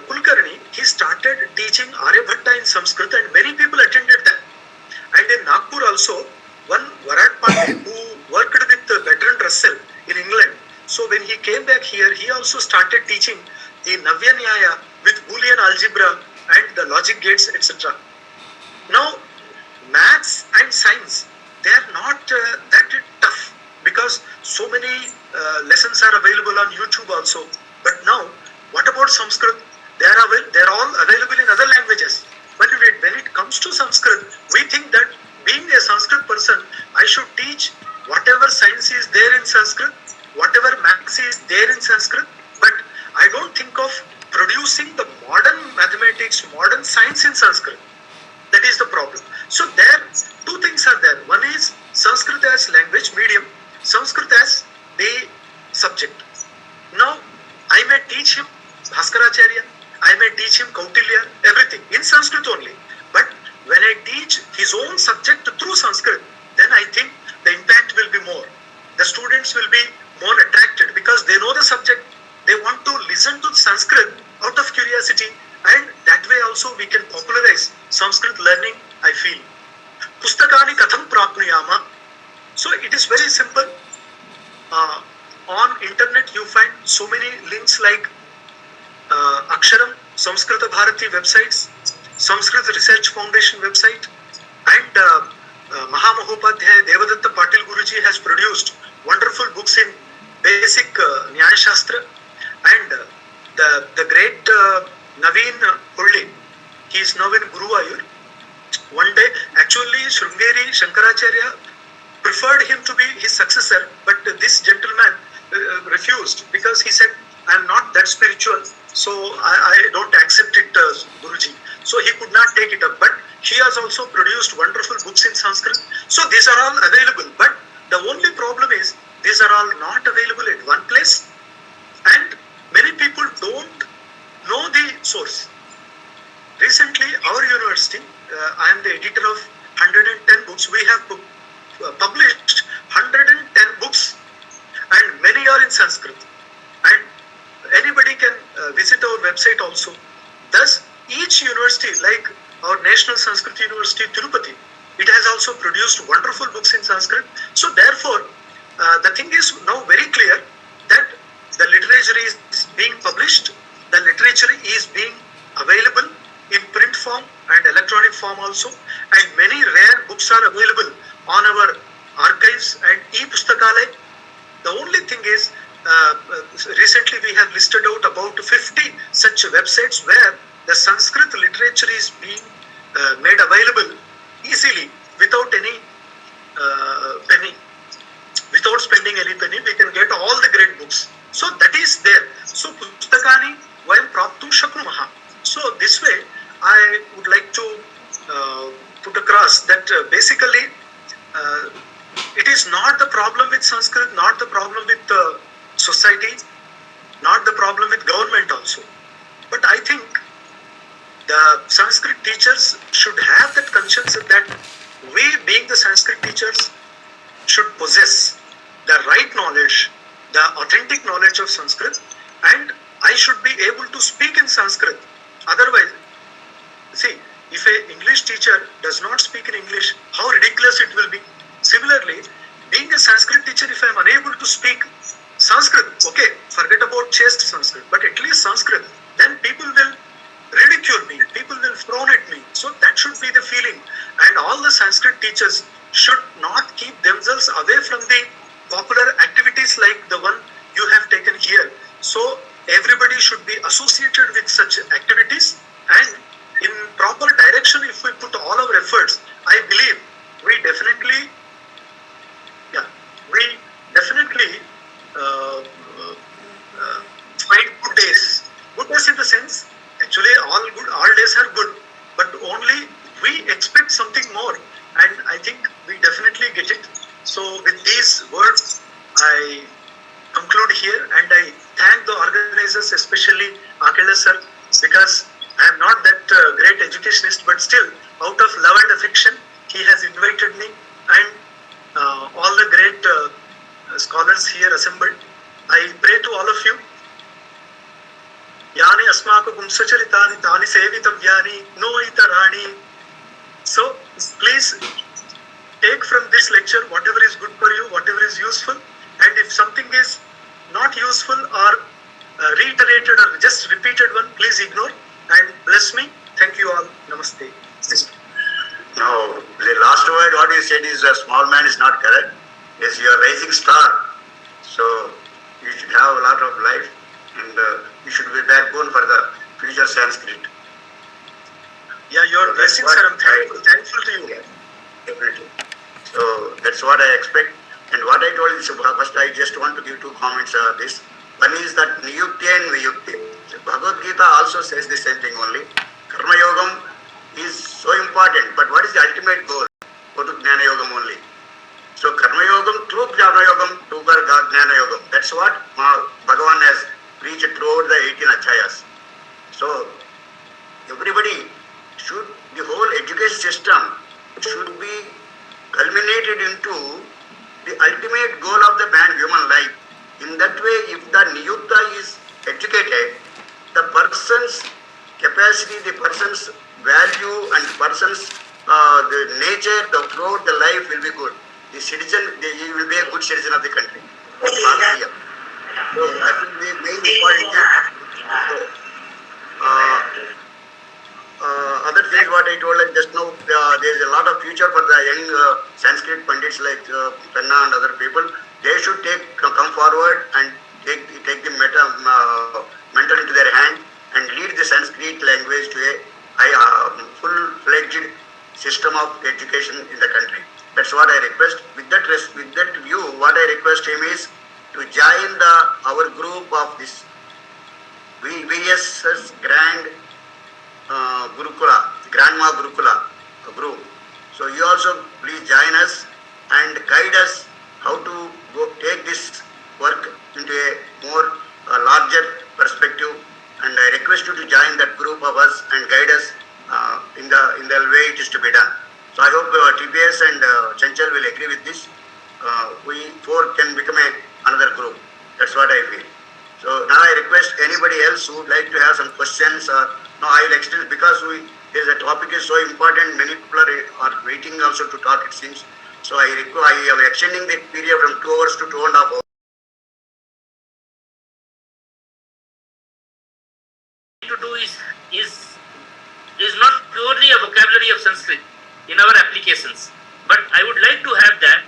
Kulkarni, he started teaching Aryabhatta in Sanskrit, and many people attended that. And in Nagpur also, one Varat Pandey who worked with Bertrand Russell in England. So when he came back here, he also started teaching the Navya Nyaya with Boolean algebra and the logic gates, etc. Now, maths and science, they are not that tough because so many lessons are available on YouTube also. But now, what about Sanskrit? They are all available in other languages. But we underestimate when it comes to Sanskrit. We think that being a Sanskrit person, I should teach whatever science is there in Sanskrit, whatever maths is there in Sanskrit, but I don't think of producing the modern mathematics, modern science in Sanskrit. That is the problem. So there, two things are there. One is Sanskrit as language medium, Sanskrit as the subject. Now, I may teach him Bhaskaracharya, I may teach him Kautilya, everything in Sanskrit only. But when I teach his own subject through Sanskrit, then I think the impact will be more. The students will be more attracted because they know the subject. They want to listen to Sanskrit out of curiosity, and that way also we can popularize Sanskrit learning, I feel. Pustakani katham prapnuyama. So it is very simple. On internet you find so many links like Aksharam, Samskrita Bharati websites, Sanskrit Research Foundation website, and Mahamahopadhyaya Devadatta Patil Guruji has produced wonderful books in basic Nyaya Shastra, and the great Naveen Hulli, he is now in Guruvayur. One day, actually, Srungeri Shankaracharya preferred him to be his successor, but this gentleman refused because he said, I am not that spiritual, so I don't accept it, Guruji. So he could not take it up. But he has also produced wonderful books in Sanskrit. So these are all available. But the only problem is, these are all not available at one place, and many people don't know the source. Recently, our university, I am the editor of 110 books. We have published 110 books, and many are in Sanskrit. And anybody can visit our website also. Thus, each university, like our National Sanskrit University, Tirupati, it has also produced wonderful books in Sanskrit. So therefore, the thing is now very clear that the literature is being published, the literature is being available in print form and electronic form also, and many rare books are available on our archives and e-pustakalay. The only thing is, recently we have listed out about 50 such websites where the Sanskrit literature is being made available easily without any penny. Without spending any penny, we can get all the great books. So that is there. So pustakani vayam praptum shaknumaha. So this way, I would like to put across that basically it is not the problem with Sanskrit, not the problem with society, not the problem with government also. But I think the Sanskrit teachers should have that conscience that we, being the Sanskrit teachers, should possess the right knowledge, the authentic knowledge of Sanskrit, and I should be able to speak in Sanskrit. Otherwise, see, if an English teacher does not speak in English, how ridiculous it will be. Similarly, being a Sanskrit teacher, if I am unable to speak Sanskrit, okay, forget about chaste Sanskrit, but at least Sanskrit, then people will ridicule me, people will frown at me. So that should be the feeling. And all the Sanskrit teachers should not keep themselves away from the popular activities like the one you have taken here. So everybody should be associated with such activities, and in proper direction, if we put all our efforts, I believe we definitely find good days. Good days in the sense, actually all days are good, but only we expect something more, and I think we definitely get it. So with these words, I conclude here, and I thank the organizers, especially Akela sir, because I am not that great educationist, but still, out of love and affection, he has invited me, and all the great scholars here assembled. I pray to all of you. Yani asmaka gumsacharitani tani sevitavyani no itarani. So please take from this lecture whatever is good for you, whatever is useful, and if something is not useful or reiterated or just repeated one, please ignore and bless me. Thank you all. Namaste. Now, the last word what you said is a small man is not correct. Yes, you are rising star. So you should have a lot of life, and you should be backbone for the future Sanskrit. Yeah, your So that's blessings, what sir. I'm thankful to you. yeah, definitely. So that's what I expect. And what I told is first I just want to give two comments on this. One is that Niyukti and Viyukti. So Bhagavad Gita also says the same thing only. Karma Yogam is so important, but what is the ultimate goal? Go to Jnana Yogam only. So Karma Yogam, through Jnana Yogam, to Jnana Yogam. That's what Bhagavan has preached throughout the 18 Achyayas. So everybody should, the whole education system should be culminated into the ultimate goal of the man, human life. In that way, if the Niyukta is educated, the person's capacity, the person's value and person's the nature, the growth, the life will be good. The citizen, he will be a good citizen of the country. So that will be main important thing. Other things what I told like just now, there is a lot of future for the young Sanskrit pandits like Penna and other people. They should come forward and take the mentor into their hand and lead the Sanskrit language to a full-fledged system of education in the country. That's what I request. With that view, what I request him is to join our group of this VSS Grand Grandma Gurukula group. So you also please join us and guide us how to take this work into a more larger perspective. And I request you to join that group of us and guide us in the way it is to be done. So I hope TPS and Chanchal will agree with this. We four can become another group. That's what I feel. So now I request anybody else who would like to have some questions or no, I will extend because the topic is so important. Many people are waiting also to talk. It seems so. I am extending the period from 2 hours to 2.5 hours. To do is not purely a vocabulary of Sanskrit in our applications, but I would like to have that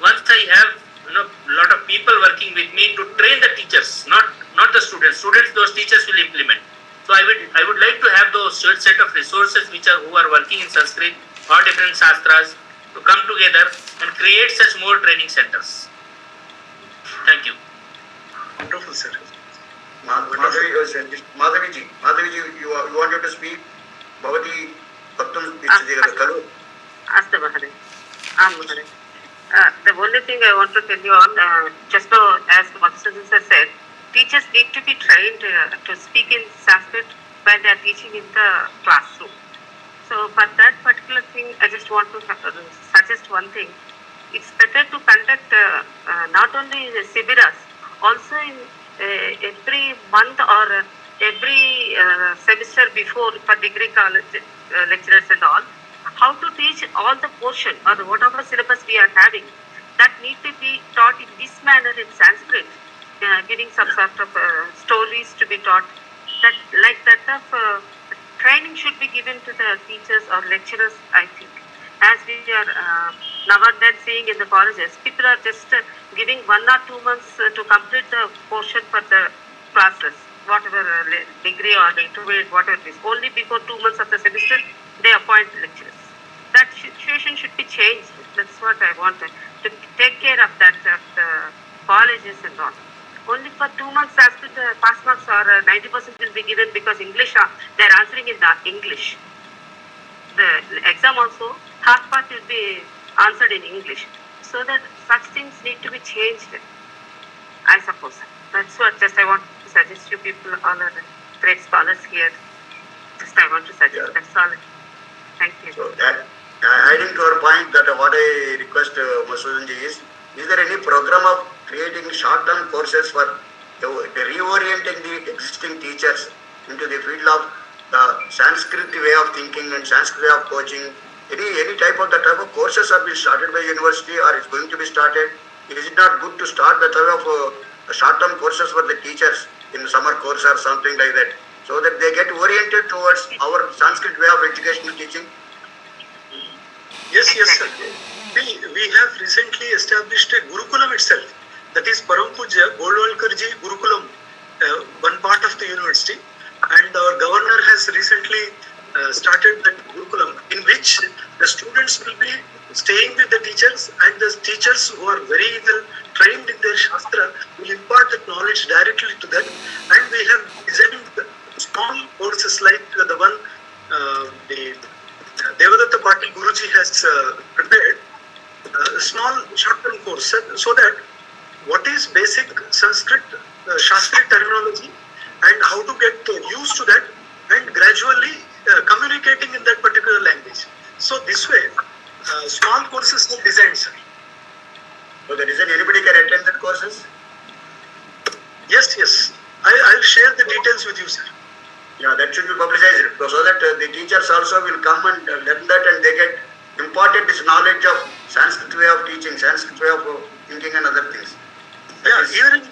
once I have a lot of people working with me to train the teachers, not the students. Students, those teachers will implement. So I would like to have those set of resources who are working in Sanskrit or different shastras to come together and create such more training centers. Thank you. Wonderful, sir. Madhaviji, you wanted to speak? Bhavati Bhaktam Kalu. Astu Mahadev. Mahadev. The only thing I want to tell you all, just now as Madhusudan sir said, teachers need to be trained to speak in Sanskrit when they are teaching in the classroom. So for that particular thing, I just want to suggest one thing. It's better to conduct not only the Sibiras, also in every month or every semester before for degree college lecturers and all, how to teach all the portion or whatever syllabus we are having, that need to be taught in this manner in Sanskrit, giving some sort of stories to be taught. That like that of training should be given to the teachers or lecturers, I think. As we are now and then seeing in the colleges, people are just giving 1 or 2 months to complete the portion for the classes, whatever degree or intermediate, whatever it is. Only before 2 months of the semester, they appoint lecturers. That situation should be changed. That's what I want to take care of that of the colleges and all. Only for 2 months, Sanskrit pass marks or 90% will be given because English, they are answering in the English. The exam also, half part will be answered in English. So that such things need to be changed, I suppose. That's what just I want to suggest you people, all are great scholars here. Just I want to suggest, Yeah. That's all. Thank you. So that adding to our point that what I request Madhusudan is there any program of creating short-term courses for reorienting the existing teachers into the field of the Sanskrit way of thinking and Sanskrit way of coaching? Any type of courses are being started by university or is going to be started? Is it not good to start the type of short-term courses for the teachers in summer course or something like that, so that they get oriented towards our Sanskrit way of educational teaching? Yes, sir. We have recently established a Gurukulam itself. That is Param Pujya Goldwalkarji Gurukulam, one part of the university. And our governor has recently started that curriculum in which the students will be staying with the teachers, and the teachers who are very well trained in their Shastra will impart that knowledge directly to them. And we have designed small courses like the one the Devadatta Patil Guruji has prepared, a small short-term course, so that what is basic Sanskrit Shastri terminology and how to get used to that, and gradually communicating in that particular language. So this way, small courses are designed, sir. So that is anybody can attend that courses? Yes. I'll share the details with you, sir. Yeah, that should be publicized so that the teachers also will come and learn that, and they get imparted this knowledge of Sanskrit way of teaching, Sanskrit way of thinking and other things. Yeah, even in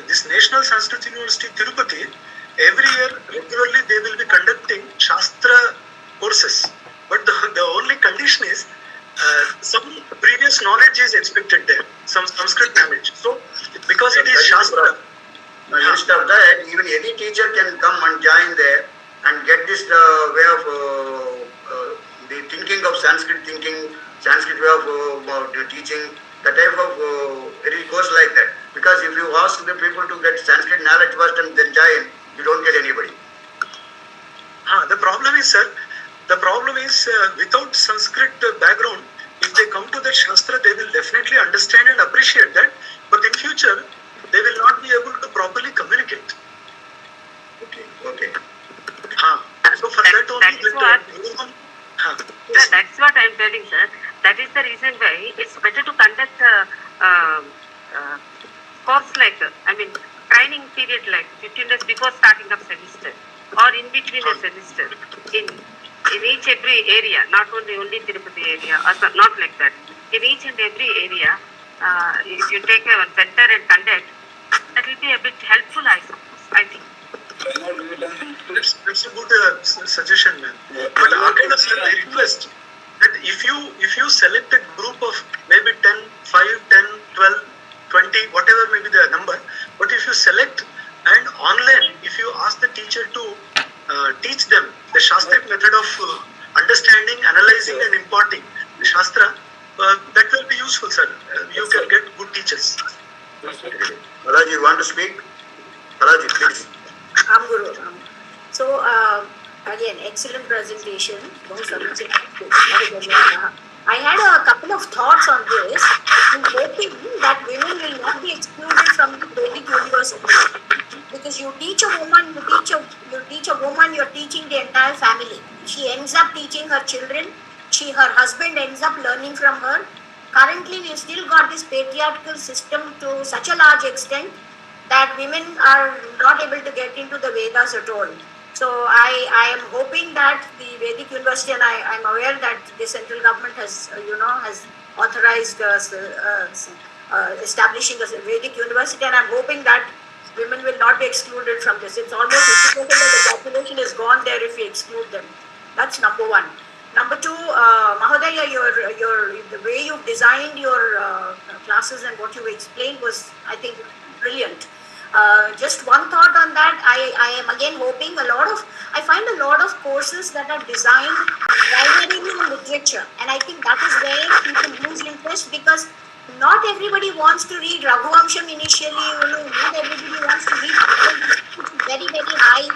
this National Sanskrit University, Tirupati, every year regularly they will be conducting Shastra courses. But the only condition is some previous knowledge is expected there, some Sanskrit knowledge. So, because it is Shastra. Now, instead of that, even any teacher can come and join there and get this way of the thinking of Sanskrit thinking, Sanskrit way of teaching, the type of it goes like that. Because if you ask the people to get Sanskrit knowledge first and then join, you don't get anybody. The problem is, sir, without Sanskrit background, if they come to the Shastra, they will definitely understand and appreciate that. But in future, they will not be able to properly communicate. Okay. So for that only, that's what I'm telling, sir. That is the reason why it's better to conduct a course like, training period like 15 days before starting of semester, or in between a semester, in each every area, not only Tirupati area, or not like that. In each and every area, if you take a center and conduct, that will be a bit helpful, I suppose, I think. That's a good suggestion, ma'am. But again, sir, I request that if you select a group of maybe 10, 5, 10, 12, 20, whatever may be the number, but if you select and online, if you ask the teacher to teach them the Shastric method of understanding, analyzing and imparting the Shastra, that will be useful, sir. You can get good teachers. Balaji, you want to speak? Balaji, please. Guru. So, again, excellent presentation. I had a couple of thoughts on this. I'm hoping that women will not be excluded from the Vedic University. Because you teach a woman, you're teaching the entire family. She ends up teaching her children. Her husband ends up learning from her. Currently, we've still got this patriarchal system to such a large extent that women are not able to get into the Vedas at all. So I am hoping that the Vedic University, and I'm aware that the central government has authorized establishing a Vedic University, and I'm hoping that women will not be excluded from this. It's almost 50% of the population is gone there if we exclude them. That's number one. Number two, Mahodaya, the way you've designed your classes and what you explained was, I think, brilliant. Just one thought on that. I am again hoping I find a lot of courses that are designed primarily in literature, and I think that is where people lose interest, because not everybody wants to read Raghuvansham initially. Not everybody wants to read very, very high.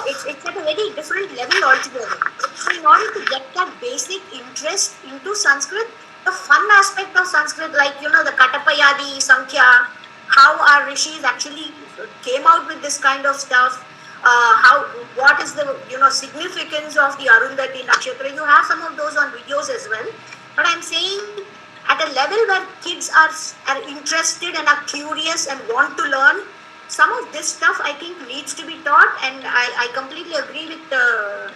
It's at a very different level altogether. So in order to get that basic interest into Sanskrit, the fun aspect of Sanskrit, like the Katapayadi, Sankhya, how our rishis actually came out with this kind of stuff, what is the significance of the Arundhati Nakshatra. You have some of those on videos as well. But I'm saying at a level where kids are interested and are curious and want to learn, some of this stuff I think needs to be taught. And I completely agree with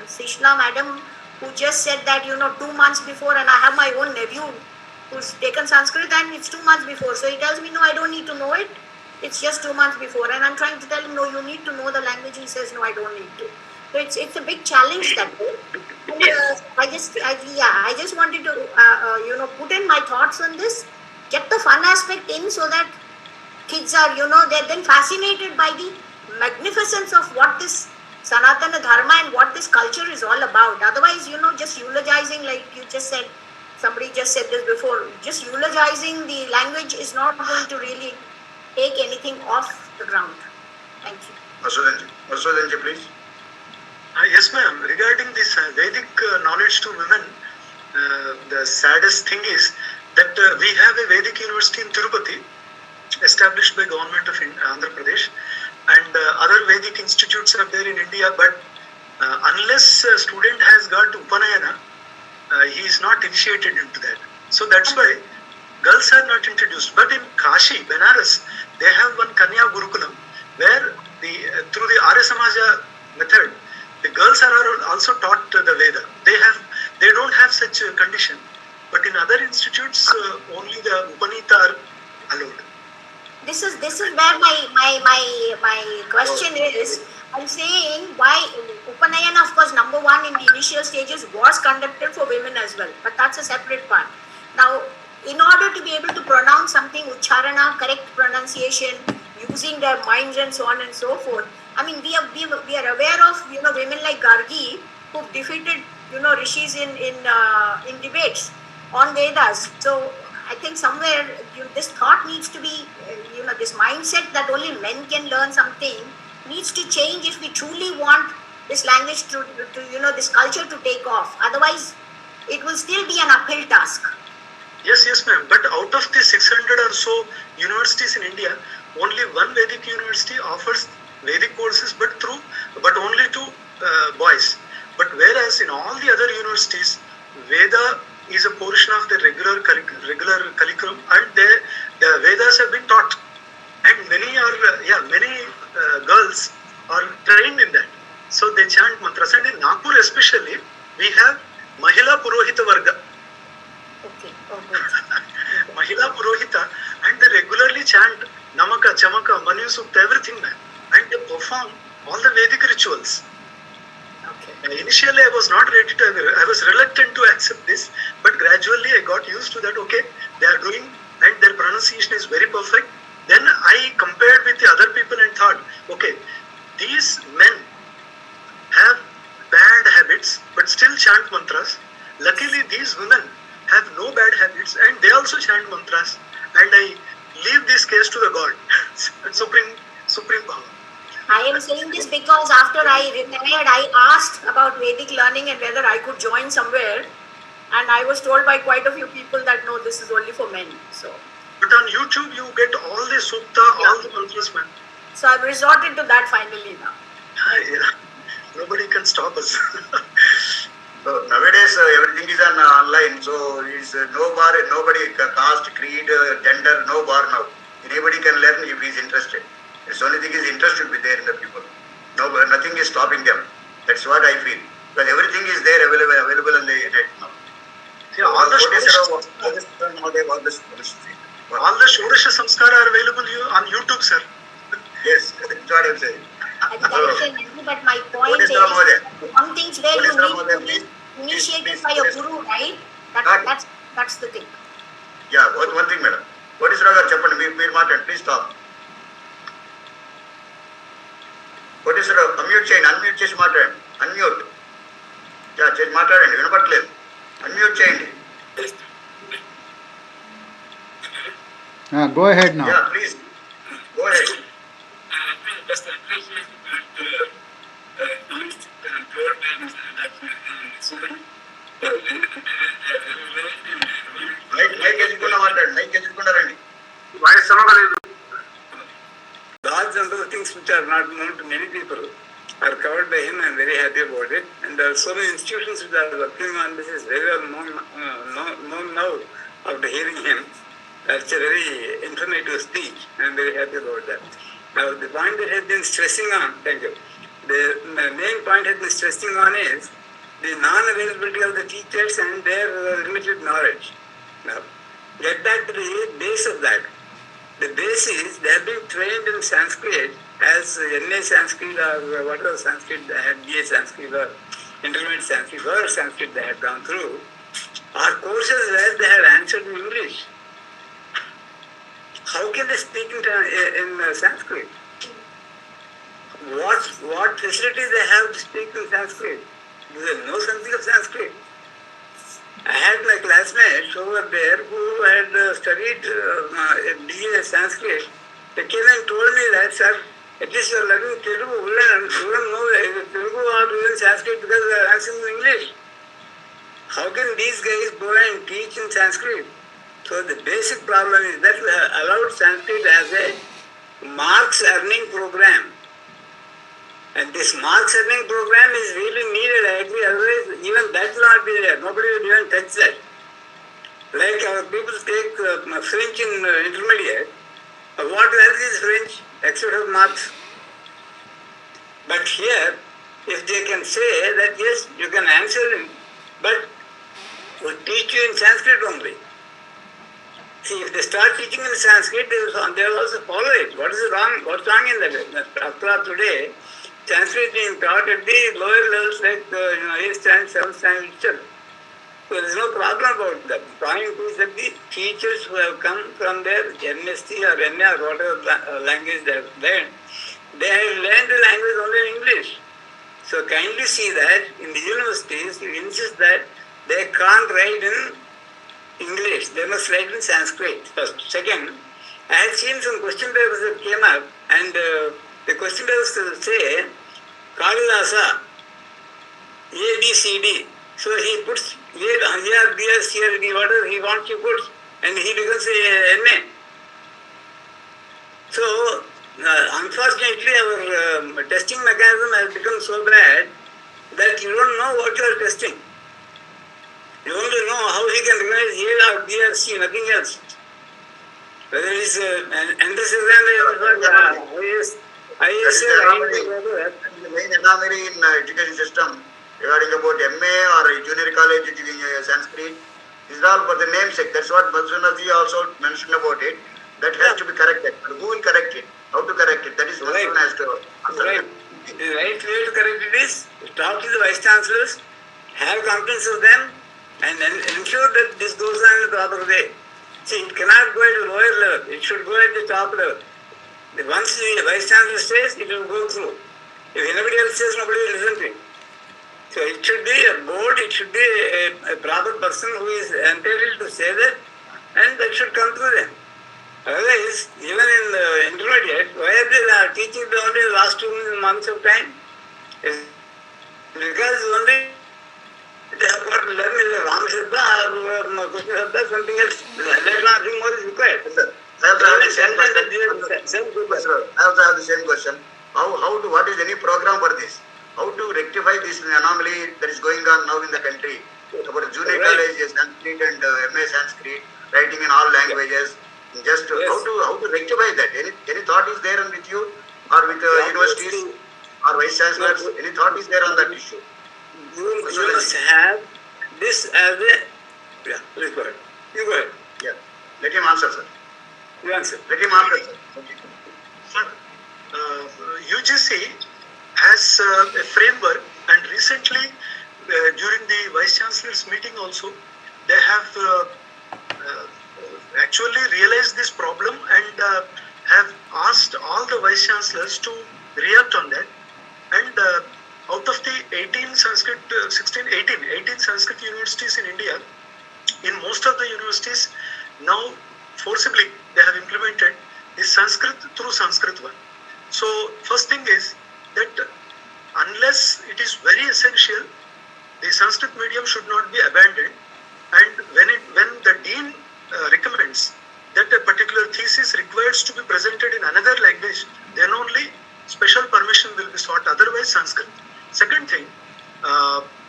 Sishla madam, who just said that 2 months before, and I have my own nephew who's taken Sanskrit and it's 2 months before. So he tells me, no, I don't need to know it. It's just 2 months before. And I'm trying to tell him, no, you need to know the language. He says, no, I don't need to. So it's a big challenge that way. And, I just wanted to, put in my thoughts on this, get the fun aspect in so that kids are, they're then fascinated by the magnificence of what this Sanatana Dharma and what this culture is all about. Otherwise, just eulogizing, like you just said, somebody just said this before, just eulogizing the language is not going to really take anything off the ground. Thank you. Madhusudan, please. Yes, ma'am. Regarding this Vedic knowledge to women, the saddest thing is that we have a Vedic university in Tirupati, established by government of Andhra Pradesh, and other Vedic institutes are there in India. But unless a student has got Upanayana, he is not initiated into that. So that's why girls are not introduced. But in Kashi, Benares, they have one Kanya Gurukulam, where through the Arya Samaja method, the girls are also taught the Veda. They don't have such a condition. But in other institutes, only the Upanita are allowed. This is where my question is. I'm saying why Upanayana, of course, number one in the initial stages was conducted for women as well, but that's a separate part. Now, in order to be able to pronounce something, Ucharana, correct pronunciation, using their minds and so on and so forth. I mean, we are aware of women like Gargi who defeated rishis in debates on Vedas. So I think somewhere this thought needs to be this mindset that only men can learn something needs to change if we truly want this language to this culture to take off. Otherwise, it will still be an uphill task. Yes, ma'am. But out of the 600 or so universities in India, only one Vedic university offers Vedic courses, but only to boys. But whereas in all the other universities, Veda is a portion of the regular curriculum, and the Vedas have been taught, and many girls are trained in that. So they chant mantras, and in Nagpur especially, we have Mahila Purohita Varga. Okay. Mahila Purohita, and they regularly chant Namaka, Chamaka, Manu Sukta, everything, man. And they perform all the Vedic rituals. Okay. Initially, I was not ready to, I was reluctant to accept this, but gradually I got used to that. Okay, they are doing, and their pronunciation is very perfect. Then I compared with the other people and thought, okay, these men have bad habits, but still chant mantras. Luckily, these women have no bad habits, and they also chant mantras. And I leave this case to the God, Supreme Power. I am saying this because after I retired, I asked about Vedic learning and whether I could join somewhere, and I was told by quite a few people that no, this is only for men. So. But on YouTube, you get all the sukta, all the mantras, man. So I've resorted to that finally now. Nobody can stop us. So nowadays everything is online, so is nobody caste, creed, gender, no bar now. Anybody can learn if he is interested. The only thing is interest should be there in the people. No, nothing is stopping them. That's what I feel. Because everything is there available on the net now. Yeah, all the Shodasha Samskara are available on YouTube, sir. Yes, that's what I'm saying. But my point is, some things where you need to be initiated by a guru, right? That's the thing. Yeah, one thing, madam. What is Raga Chappan? Please stop. What is unmute chain? Unmute చేసి మాట్లాడండి. Unmute. చేసి మాట్లాడండి. వినపట్లేదు. Unmute చేయండి. Go ahead now. Yeah, please. Go ahead. Mic ఎదుర్కొన్నా మాట్లాడండి. Mic ఎదుర్కొన్నారండి. Voice సమగలేదు. Gods and other things which are not known to many people are covered by him. I am very happy about it. And there are so many institutions which are working on this is very well known now after hearing him. That's a very informative speech. I am very happy about that. Now the point that has been stressing on, thank you. The main point has been stressing on is the non-availability of the teachers and their limited knowledge. Now, get back to the base of that. The base is they have been trained in Sanskrit as NA Sanskrit or whatever Sanskrit they had, BA Sanskrit or intermediate Sanskrit, whatever Sanskrit they had gone through, are courses where they had answered in English. How can they speak in Sanskrit? what facilities they have to speak in Sanskrit? Do they know something of Sanskrit? I had my classmates over there who had studied a BA Sanskrit. They came and told me that, sir, at least you are learning Telugu. You don't know Telugu or even Sanskrit because we are answering in English. How can these guys go and teach in Sanskrit? So the basic problem is that we have allowed Sanskrit as a marks earning program. And this marks earning program is really needed, I agree, otherwise even that will not be there. Nobody will even touch that. Like our people take French in intermediate. What value is French except of marks? But here, if they can say that yes, you can answer him, but we teach you in Sanskrit only. See, if they start teaching in Sanskrit, they will also follow it. What is wrong? What's wrong in that? After all, today, Sanskrit is being taught at the lower levels like 8th standard, 7th standard itself. So there is no problem about that. The point is that the teachers who have come from their MSc or NA or whatever language they have learned, they have learned the language only in English. So kindly see that in the universities, you insist that they can't write in English, they must write in Sanskrit first. Second, I had seen some question papers that came up, and the question papers say Kalidasa, A, B, C, D. So he puts here, there, here, whatever he wants to put, and he becomes a MA. So, unfortunately, our testing mechanism has become so bad that you don't know what you are testing. You only know how he can recognize A or B or C, nothing else. Whether it is entrance exam, The main anomaly in education system regarding about MA or junior college Sanskrit is all for the namesake. That's what Madhusudan also mentioned about it. That has to be corrected. But who will correct it? How to correct it? That is Madhusudan has to answer. Right. The right way to correct it is talk to the vice chancellors, have confidence of them, and ensure that this goes on in the proper way. See, it cannot go at the lower level. It should go at the top level. Once the vice chancellor says, it will go through. If anybody else says, nobody will listen to it. So it should be a board, it should be a proper person who is entitled to say that, and that should come through them. Otherwise, even in the intermediate, why are they teaching only the last 2 months of time? It's because only they have got to learn the Ram Shabda or Krishna Shabda, something else. Nothing more is required. I also have the same question. I also have the same question. What is any program for this? How to rectify this anomaly that is going on now in the country about junior college Sanskrit and MA Sanskrit, writing in all languages. Just how to rectify that? Any thought is there with you or with universities or vice chancellors? Any thought is there on that issue? You must have this as a... Yeah, please go ahead. You go ahead. Yeah. Let him answer, sir. You answer. Let him answer, sir. Okay. Sir, UGC has a framework, and recently during the Vice Chancellor's meeting also, they have actually realized this problem and have asked all the Vice Chancellors to react on that. And out of the 18 Sanskrit universities in India, in most of the universities now forcibly they have implemented the Sanskrit through Sanskrit 1. So first thing is that unless it is very essential, the Sanskrit medium should not be abandoned. And when the dean recommends that a particular thesis requires to be presented in another language, then only special permission will be sought, otherwise Sanskrit. Second thing,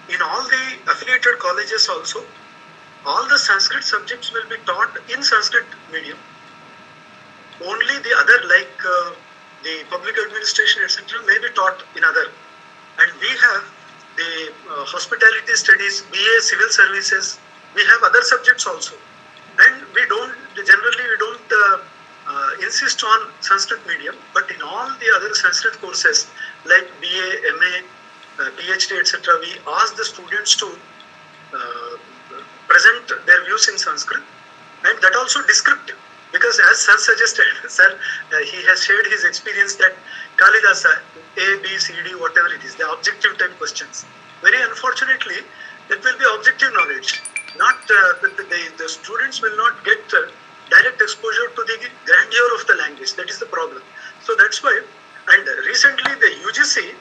in all the affiliated colleges also, all the Sanskrit subjects will be taught in Sanskrit medium. Only the other, like the public administration, etc., may be taught in other. And we have the hospitality studies, BA civil services, we have other subjects also. And we don't insist on Sanskrit medium, but in all the other Sanskrit courses like BA, MA, PhD, etc., we ask the students to present their views in Sanskrit, and that also descriptive. Because as sir suggested, sir, he has shared his experience that Kalidasa, A, B, C, D, whatever it is, the objective type questions. Very unfortunately, that will be objective knowledge. Not the students will not get direct exposure to the grandeur of the language. That is the problem. So that's why. And recently, the UGC,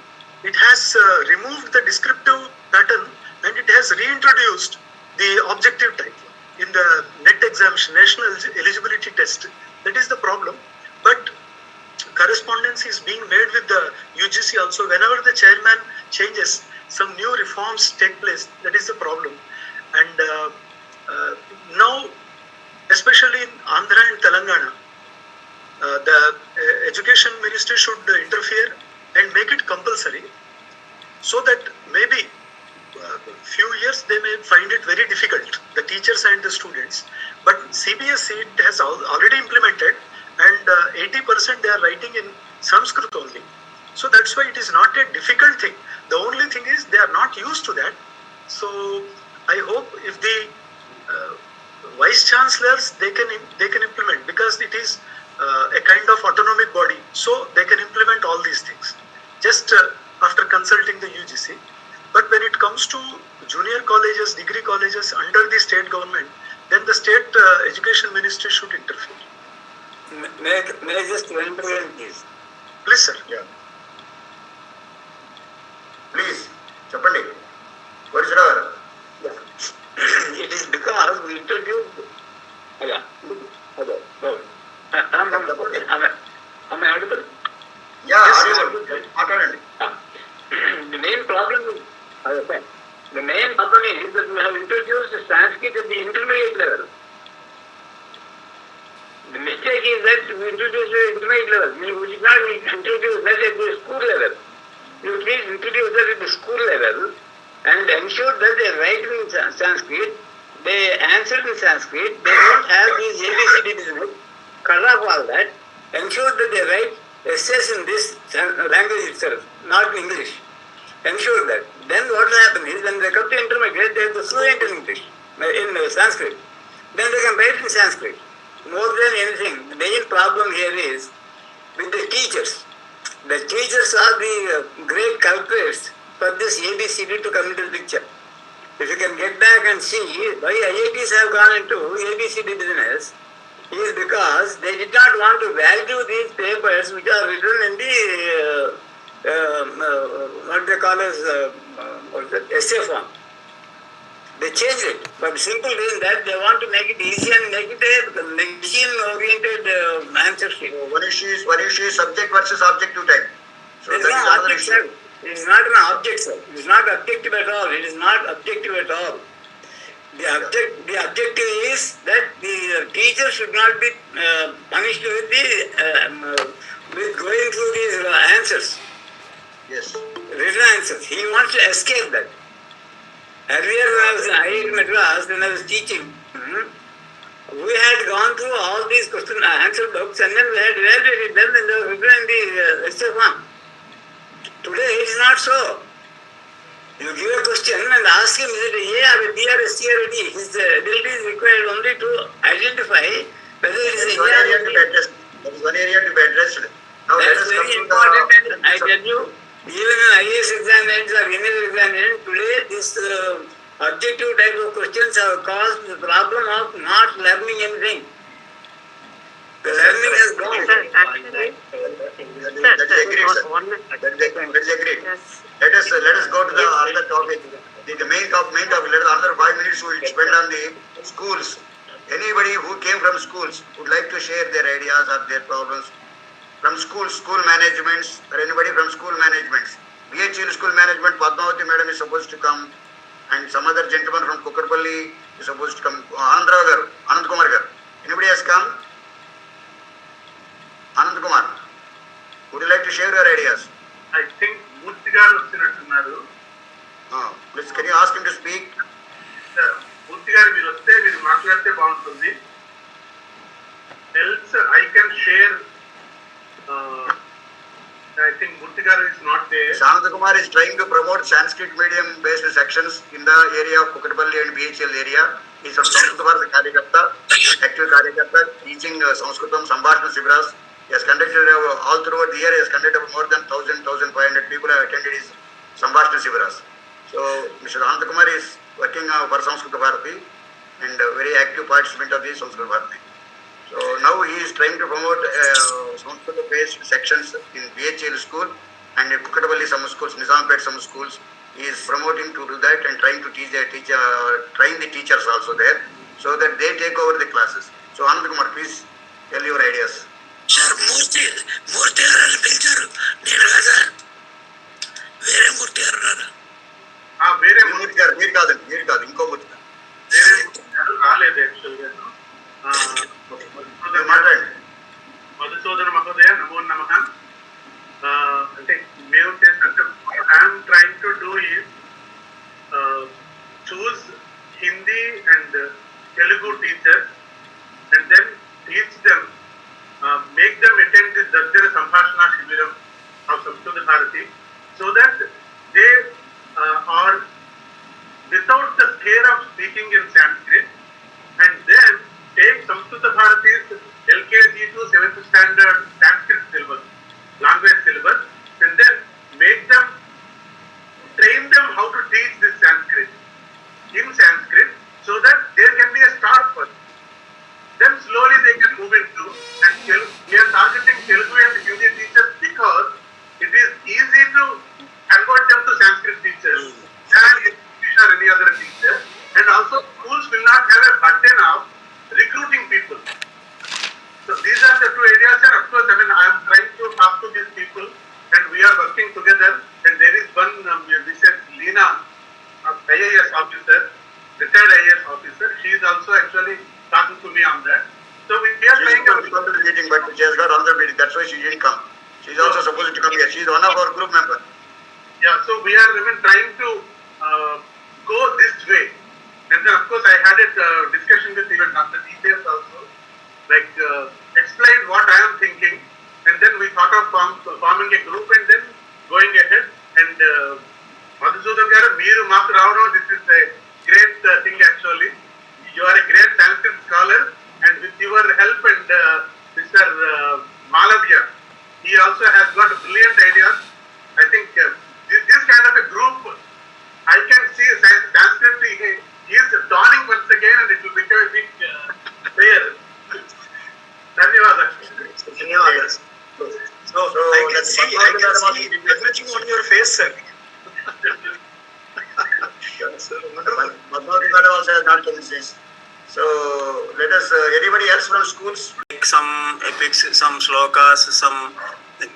it has removed the descriptive pattern and it has reintroduced the objective type in the NET examination, National Eligibility Test. That is the problem. But correspondence is being made with the UGC also. Whenever the chairman changes, some new reforms take place. That is the problem. And now, especially in Andhra and Telangana, the education ministry should interfere and make it compulsory, so that maybe few years they may find it very difficult, the teachers and the students. But CBSE it has already implemented, and 80% they are writing in Sanskrit only. So that's why it is not a difficult thing. The only thing is they are not used to that. So I hope if the vice chancellors they can implement, because it is a kind of autonomic body, so they can implement all these things just after consulting the UGC. But when it comes to junior colleges, degree colleges under the state government, then the state education ministry should interfere. May I just intervene, please? Please, sir. Yeah. Please, Chapandi. What is it over? It is because we introduced. Am I audible? Yeah, Yes, audible. Maatadandi. The main problem is that we have introduced Sanskrit at the intermediate level. The mistake is that we introduced it at the intermediate level. We did not introduce that at the school level. You please introduce that at the school level and ensure that they write in Sanskrit, they answer in Sanskrit, they don't have these ABCD business, cut off all that, ensure that they write essays in this language itself, not in English. Ensure that. Then what will happen is, when they come to intermediate, they are fluent in English, in Sanskrit. Then they can write in Sanskrit. More than anything, the main problem here is with the teachers. The teachers are the great culprits for this ABCD to come into the picture. If you can get back and see why IITs have gone into ABCD business, is because they did not want to value these papers which are written in the what they call as essay form. They changed it, but simple reason that they want to make it easy and make it a machine-oriented answer sheet. One issue is subject versus objective type. So There is that is no another object, issue. sir. It is not an object, sir. It is not objective at all. It is not objective at all. The objective is that the teacher should not be punished with with going through these answers. Yes. Written answers. He wants to escape that. Earlier when I was in IIT Madras, when I was teaching, we had gone through all these question answer books and then we had evaluated them and they were written in the essay form. Today it is not so. You give a question and ask him, is it A or a B or a C or a D? His ability is required only to identify whether it is A or a B. That is one area to be addressed. Now let That's us come very to important, and I tell you, even in IAS examinations or any other examination, today this objective type of questions have caused the problem of not learning anything. The learning has gone. Sir, actually, That is agreed, sir. That is agreed. yes. Let us go to the other topic. The main topic. Let us another 5 minutes we will spend on the schools. Anybody who came from schools would like to share their ideas or their problems from schools, school managements, or anybody from school managements. BHL school management, Padmavati madam is supposed to come, and some other gentleman from Kukarpalli is supposed to come. Anand Kumar gar. Anybody has come? Anand Kumar, would you like to share your ideas? I think Murthy garu వచ్చినట్టున్నారు. Please, can you ask him to speak? Murthy gaరు మీరు వస్తే మీరు మాట్లాడితే బాగుంటుంది. Else I can share. I think Murthy garu is not there. Anand Kumar is trying to promote Sanskrit medium based sections in the area of Kukarpalli and BHL area. He is from Sanskrit Bharati Karyakarta, active Karyakarta, teaching Sanskritam, Sambhashana Shibiras. He has conducted all throughout the year. He has conducted more than 1,500 people have attended his Sambhashana Shibiras. So Mr. Anand Kumar is working for Sanskrit Bharati and a very active participant of the Sanskrit Bharati. So now he is trying to promote Sanskrit-based sections in BHL school and in Kukatapalli some schools, Nizampet some schools. He is promoting to do that and trying to train the teachers also there so that they take over the classes. So Anand Kumar, please tell your ideas. Sir Murthy garu పిలిచారు నేను కదా వేరే మూర్తి గారు ఉన్నారు వేరే మూర్తి గారు మీరు కాదు ఇంకో మూర్తి గారు వేరే మూర్తి గారు రాలేదు యాక్చువల్గా మాట్లాడండి. మధుసూదన మహోదయ నమో నమః. అంటే మేము చేసినట్టు I'm trying to do is choose Hindi and Telugu teachers and then teach them make them attend this Darjana Sambhashana Shibiram of Sanskrit Bharati so that they are without the scare of speaking in Sanskrit and then take Sanskrit Bharati's LKG to 7th standard Sanskrit syllabus, language syllabus, and then train them how to teach this Sanskrit in Sanskrit so that there can be a start first. Then slowly they can move into, and we are targeting Telugu and Hindi teachers because it is easy to convert them to Sanskrit teachers than English or any other teacher. And also schools will not have a burden of recruiting people. So these are the two areas, and of course, I am trying to talk to these people, and we are working together. And there is one Mrs. Leena, IAS officer, retired IAS officer. She is also actually talking to me on that. So we are trying to come to the meeting, but she has got another meeting. That's why she didn't come. She is also supposed to come here. She is one of our group members. Yeah, so we are even trying to go this way. And then of course I had a discussion with even Dr. Details also, like explain what I am thinking, and then we thought of forming a group and then going ahead. And Madhusudan garu, meeru maaku raavadam, this is a great thing actually. You are a great Sanskrit scholar, and with your help and Mr. Malavya, he also has got brilliant ideas. I think this kind of a group, I can see Sanskrit is dawning once again, and it will become a big player. Dhanyavadas. So I can see everything on your face, sir. Madhusudan also has not come this. So let us, anybody else from schools? Some epics, some slokas, some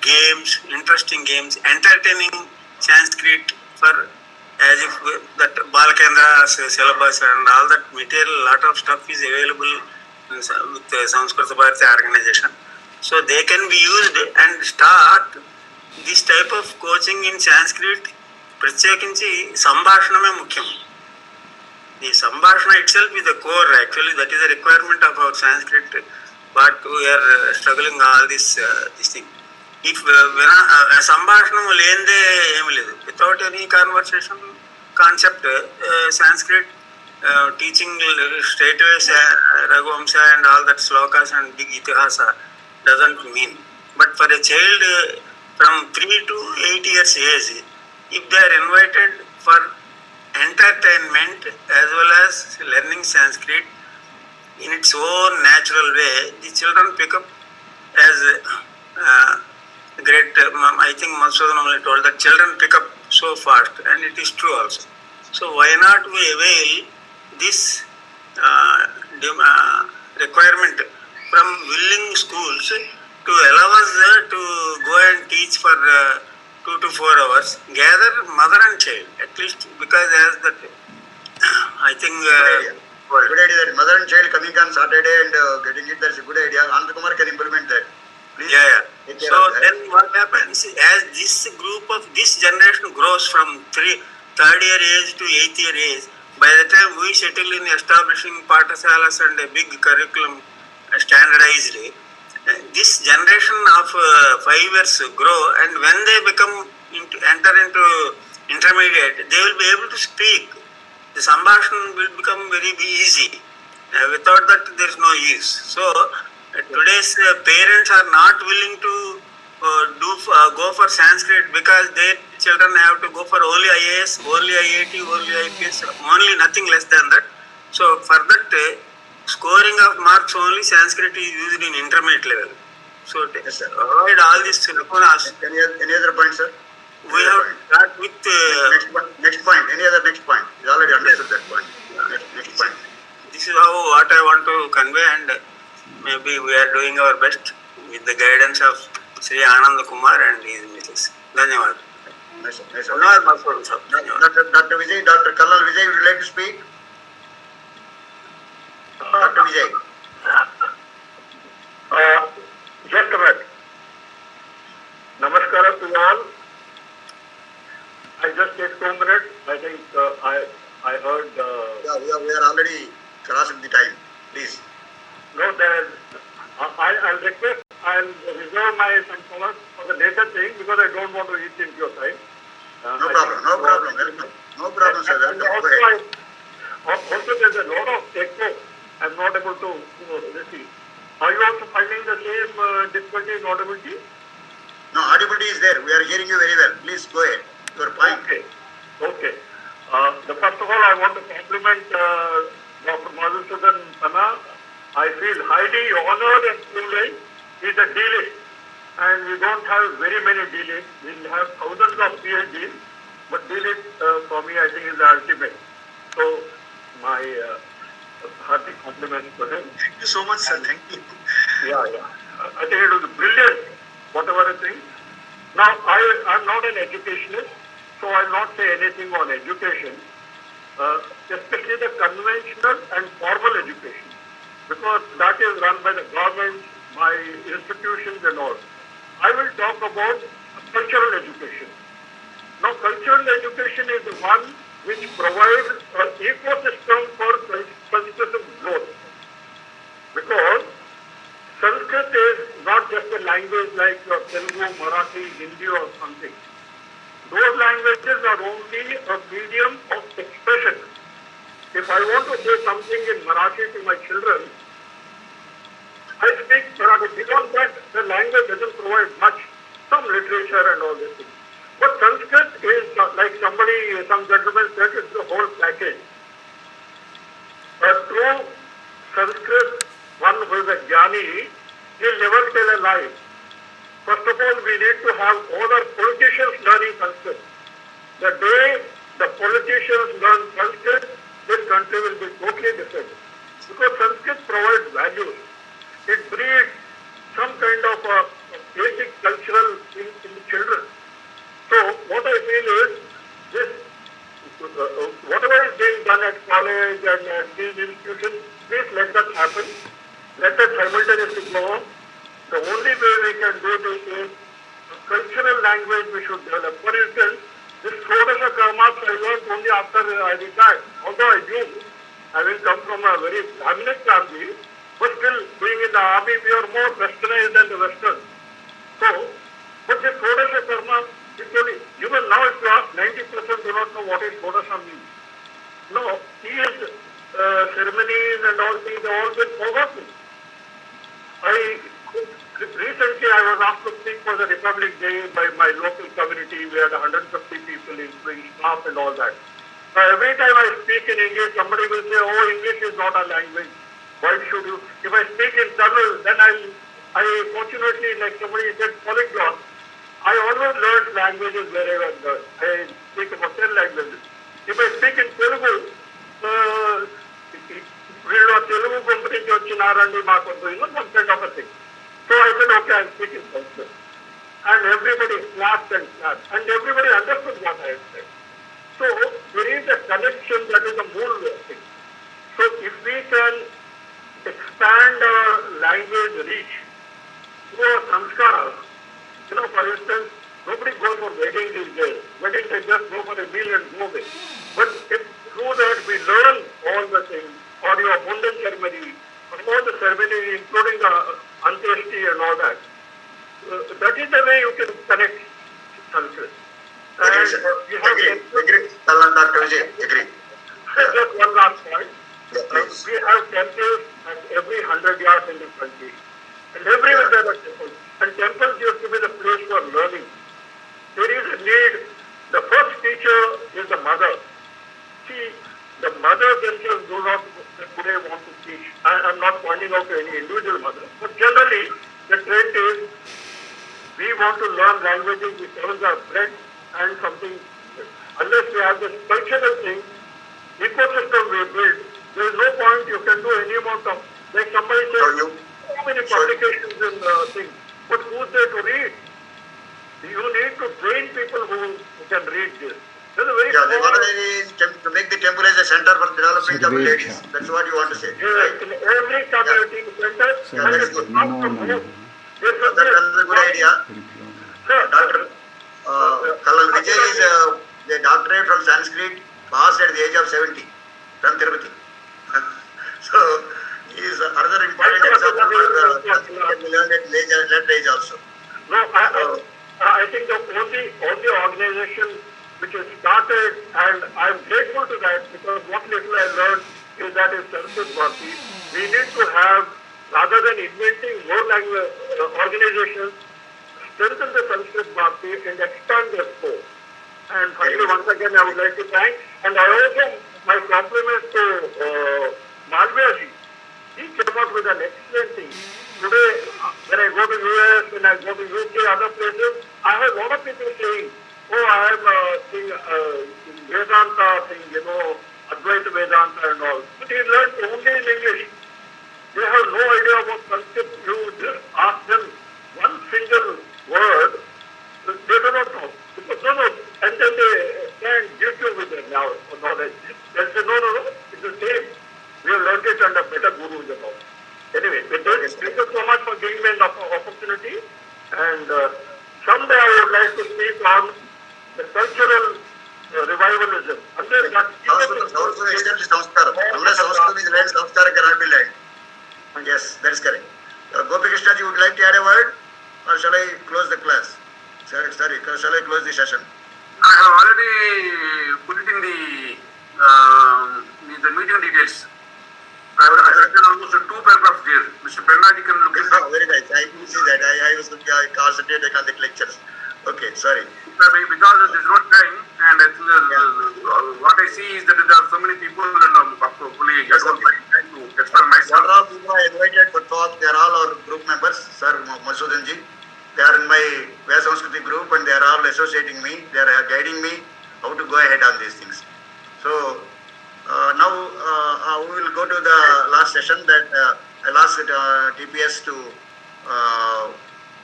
games, interesting games, entertaining Sanskrit for as if that Balakendra's syllabus and all that material, lot of stuff is available with the Sanskrit Bharati organization. So they can be used and start this type of coaching in Sanskrit. ప్రత్యేకించి సంభాషణమే ముఖ్యం. The Sambhashana itself is the core, actually, that is a requirement of our Sanskrit, but we are struggling all this thing. If Sambhashana lende em ledu, without any conversation concept, Sanskrit teaching straight away Raghuvamsha and all that slokas and big itihasa doesn't mean. But for a child from 3 to 8 years age, if they are invited for entertainment as well as learning Sanskrit in its own natural way, the children pick up as great. I think Madhusudan only told that children pick up so fast, and it is true also. So why not we avail this requirement from willing schools to allow us to go and teach for 2 to 4 hours, gather mother and child, at least, because as that, I think... good idea that mother and child coming on Saturday and getting it, that's a good idea. Anand Kumar can implement that. Please. Yeah. So then what happens, as this group of this generation grows from 3rd year age to 8th year age, by the time we settle in establishing Paఠశాlas and a big curriculum standardized, this generation of 5 years grow, and when they enter into intermediate, they will be able to speak. the Sambhashana will become very easy. Without that, there is no use. So, today's parents are not willing to go for Sanskrit because their children have to go for only IAS, only IIT, only IPS, only nothing less than that. So, for that, scoring of marks only Sanskrit is used in intermediate level. So, Yes, sir. avoid all these lacunas. Any other point, sir? We have start with Next point. Any other next point? You already understood that point. Next point. this is what I want to convey, and maybe we are doing our best with the guidance of Sri Anand Kumar and his missus. Dhanyawad. Nice, nice. Dhanyawad, Madhusudan sir. Dhanyawad. Dr. Vijay, Dr. Kalal Vijay, would you like to speak? Dr. Vijay. Just a minute. Namaskara to all. I just take 2 minutes. I think I heard. Yeah, we are already crossing the time. Please. No, I'll request. I'll reserve my some comments for the later thing because I don't want to eat into your time. No problem. Welcome. No problem, sir. And Welcome. Go ahead. also, there's a lot of echo. I'm not able to receive. Are you also finding the same difficulty in audibility? No, audibility is there. We are hearing you very well. Please go ahead. Your point. Okay. First of all, I want to compliment Dr. Madhusudan Penna. I feel highly honored and privileged. He's a D-list, and we don't have very many D-lists. We'll have thousands of PhDs, but D-list for me, I think, is the ultimate. So, my hearty compliments to him. Thank you so much, sir. Thank you. Yeah. I think it was brilliant, whatever I think. Now, I'm not an educationist, so I'll not say anything on education, especially the conventional and formal education, because that is run by the government, by institutions and all. I will talk about cultural education. Now, cultural education is the one which provides an ecosystem for Sanskrit growth, because Sanskrit is not just a language like Telugu, Marathi, Hindi or something. Those languages are only a medium of expression. If I want to say something in Marathi to my children, I speak Marathi. Beyond that, the language doesn't provide much, some literature and all this thing. But Sanskrit is like some gentleman said, it's the whole package. Through Sanskrit, one who is a jnani, he'll never tell a lie. First of all, we need to have all our politicians learning Sanskrit. The day the politicians learn Sanskrit, this country will be totally different. Because Sanskrit provides values. It breeds some kind of a basic cultural in the children. So what I feel is this, whatever is being done at college and at these institutions, please let that happen. Let that simultaneously go on. The only way we can do this is a cultural language we should develop. For instance, this Shodasha Karmas I learned only after I retired. Although I knew, having come from a very Brahminic family, but still being in the army, we are more westernized than the Western. So, but this Shodasha Karma, even now if you ask, 90% do not know what is Shodasha means. No, these ceremonies and all things have all been forgotten. Recently, I was asked to speak for the Republic Day by my local community. We had 150 people, including staff and all that. So every time I speak in English, somebody will say, "Oh, English is not a language. Why should you?" If I speak in Tamil, then I fortunately, like somebody said, polyglot. I always learned languages wherever I learned. I speak about 10 languages. If I speak in Telugu, వీళ్ళు తెలుగు పంపించి వచ్చినారండి మాకు some kind of a thing. So I said, okay, I'll speak in Sanskrit. And everybody clapped and clapped. And everybody understood what I had said. So there is a connection that is a more thing. So if we can expand our language reach through our sanskaras, for instance, nobody goes for wedding these days. Wedding they just go for a meal and go away. But if through that we learn all the things, or your Mundan ceremony, or all the ceremonies, including the Antyeshti and all that, that is the way you can connect Sanskrit. And you have agree. Dr. Vijay, agree. Just one last point. Yeah, please. We have temples at every 100 yards in the country. And everywhere there are temples. And temples used to be the place for learning. There is a need. The first teacher is the mother. See, the mothers themselves do not today want to teach. I'm not pointing out to any individual mother. But generally, the trend is we want to learn languages which serve our bread and something. Unless we have this cultural thing, ecosystem we build, there is no point you can do any amount of, like somebody said, so many publications and things, but who's there to read? You need to train people who can read this. This is very The one is to make the temple as a center for development of ladies. That's what you want to say. Yes, in every community center, and that's it's good. not to move. This is That's another good idea. Doctor, Kalal Vijay is a doctorate from Sanskrit, passed at the age of 70 from Tirupati. So, he is another important example for Sanskrit can be learned at later age also. No, I think the only organization which has started, and I'm grateful to that because what little I learned is that in Sanskrit Bharti, we need to have, rather than inventing more language organizations, strengthen the Sanskrit Bharti and expand their scope. And finally, once again, I would like to thank, and I also, my compliments to Malviyaji. He came up with an excellent thing. Today, when I go to US, when I go to UK, other places, I have a lot of people saying, oh, I am Vedanta thing, Advaita Vedanta and all. But he learned only in English. They have no idea about Sanskrit. You just ask them one single word, they do not know. Because no, and then they stand YouTube with their knowledge. They say, no, it's the same. We have learned it under better gurus and all. Anyway, with this, thank you so much for giving me an opportunity. And someday I would like to speak on the cultural revivalism. Unless that Also extends Samskara. Unless Samskara is learned, Samskara cannot be learned. Yes, that is correct. Gopi Krishna ji, would like to add a word? Or shall I close the class? Sorry, shall I close the session? I have already put it in the meeting details. I have written almost 2 paragraphs there. Mr. Penna, you can look at that. Very nice. I can see that. I was concentrating on the lectures. Okay, sorry. Because there is no time, and I think what I see is that there are so many people, and hopefully I don't find time to explain myself. All people are invited for talk. They are all our group members, Sir Madhusudan ji. They are in my Veda Sanskriti group, and they are all associating me. They are guiding me how to go ahead on these things. So now we will go to the last session. That I'll ask TPS to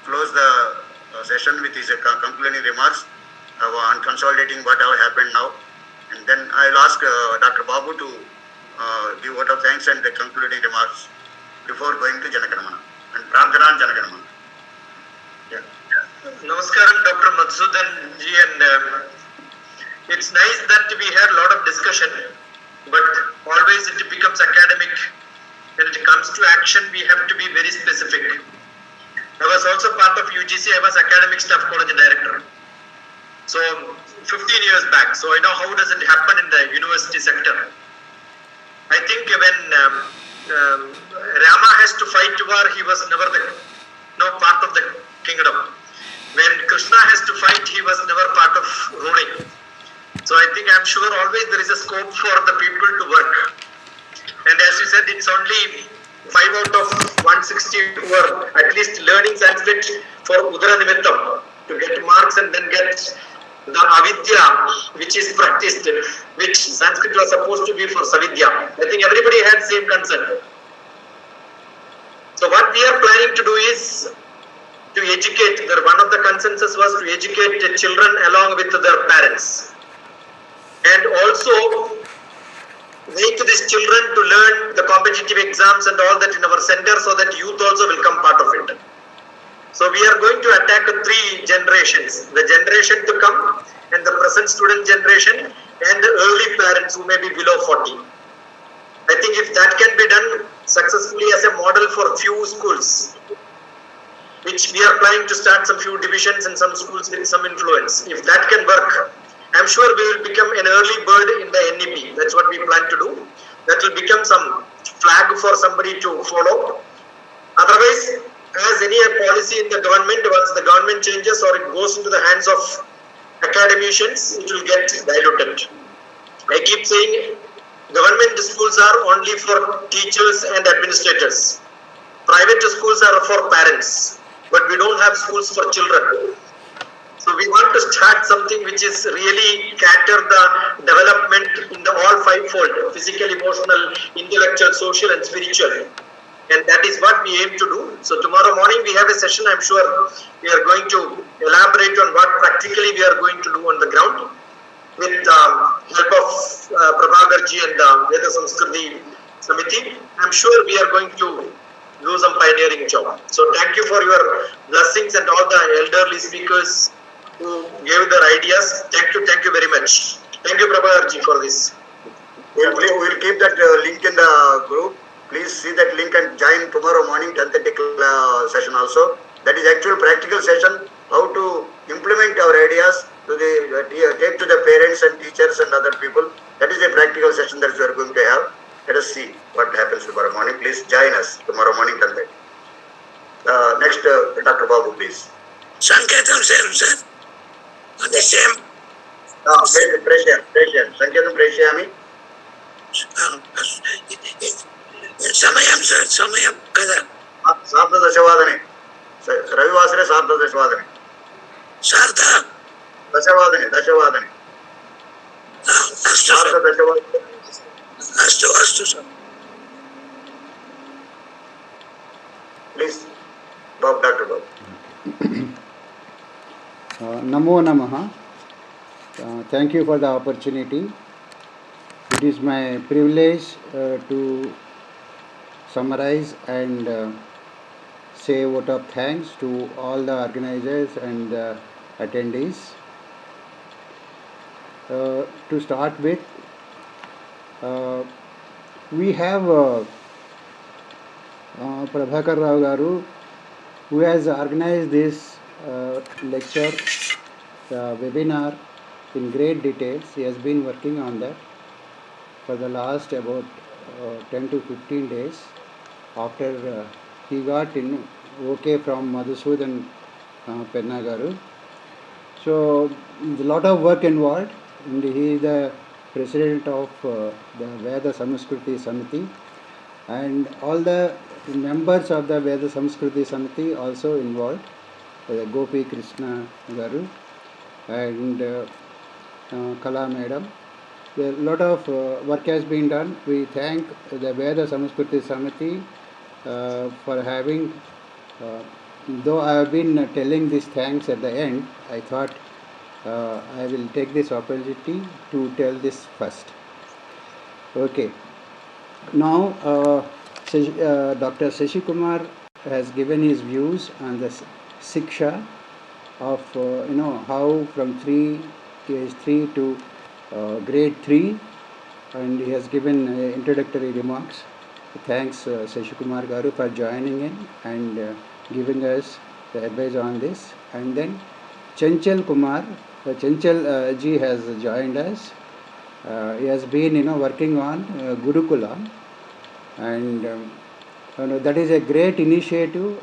close the session with his concluding remarks on consolidating what have happened now, and then I'll ask Dr. Babu to give vote of thanks and the concluding remarks before going to Janaganamana and Prarthana and Janaganamana. Namaskaram, Dr. Madhusudan ji, and it's nice that we had a lot of discussion, but always it becomes academic. When it comes to action, we have to be very specific. I was also part of UGC. I was academic staff college director. So 15 years back. So I know how does it happen in the university sector. I think when Rama has to fight war, he was never part of the kingdom. When Krishna has to fight, he was never part of ruling. So I think I'm sure always there is a scope for the people to work. And as you said, it's only 5 out of 160 who are at least learning Sanskrit for Udara Nimittam to get marks and then get the Avidya which is practiced, which Sanskrit was supposed to be for Savidya. I think everybody had same concern. So what we are planning to do is to educate. One of the consensus was to educate the children along with their parents, and also make these children to learn the competitive exams and all that in our center, so that youth also will come part of it. So we are going to attack 3 generations: the generation to come, and the present student generation, and the early parents who may be below 40. I think if that can be done successfully as a model for few schools, which we are planning to start some few divisions in some schools with some influence. If that can work, I'm sure we will become an early bird in the NEP. That's what we plan to do. That will become some flag for somebody to follow. Otherwise, as any policy in the government, once the government changes or it goes into the hands of academicians, it will get diluted. I keep saying government schools are only for teachers and administrators. Private schools are for parents, but we don't have schools for children. So we want to start something which is really cater the development in the all fivefold: physical, emotional, intellectual, social, and spiritual. And that is what we aim to do. So tomorrow morning we have a session. I'm sure we are going to elaborate on what practically we are going to do on the ground with help of Prabhakarji and Veda Samskriti Samiti. I'm sure we are going to do some pioneering job. So thank you for your blessings and all the elderly speakers who gave their ideas. Thank you very much. Thank you, Prabhakarji, for this. We'll keep that link in the group. Please see that link and join tomorrow morning 10:30 session also. That is actual practical session, how to implement our ideas to take to the parents and teachers and other people. That is a practical session that we are going to have. Let us see what happens tomorrow morning. Please join us tomorrow morning 10:30. Next, Dr. Babu, please. Sanketam sir. On the same. Sanketam Preshayami. Samayam sir, Samayam kada. Sartha Dashavadane. Ravivasare Sartha Dashavadane. Sartha. Dashavadane. Sartha Dashavadane. Astu sir. Please, Dr. Bob. Namo Namaha. Thank you for the opportunity. It is my privilege to summarize and say a vote of thanks to all the organizers and the attendees. To start with, we have Prabhakar Rao Garu, who has organized this lecture, webinar in great details. He has been working on that for the last about 10 to 15 days after he got okay from Madhusudan Penna Garu. So there's a lot of work involved, and he is the president of the Veda Samskriti Samiti, and all the members of the Veda Samskriti Samiti also involved, Gopi Krishna Garu and Kala Madam. A lot of work has been done. We thank the Veda Samskriti Samiti for having, though I have been telling these thanks at the end, I thought I will take this opportunity to tell this first. Okay. Now, Dr. Shashi Kumar has given his views on the Siksha of, how from age 3 to grade 3, and he has given introductory remarks. Thanks Shashi Kumar Garu for joining in and giving us the advice on this. And then Chanchal Kumar, Chanchal ji has joined us. He has been working on Gurukula, and that is a great initiative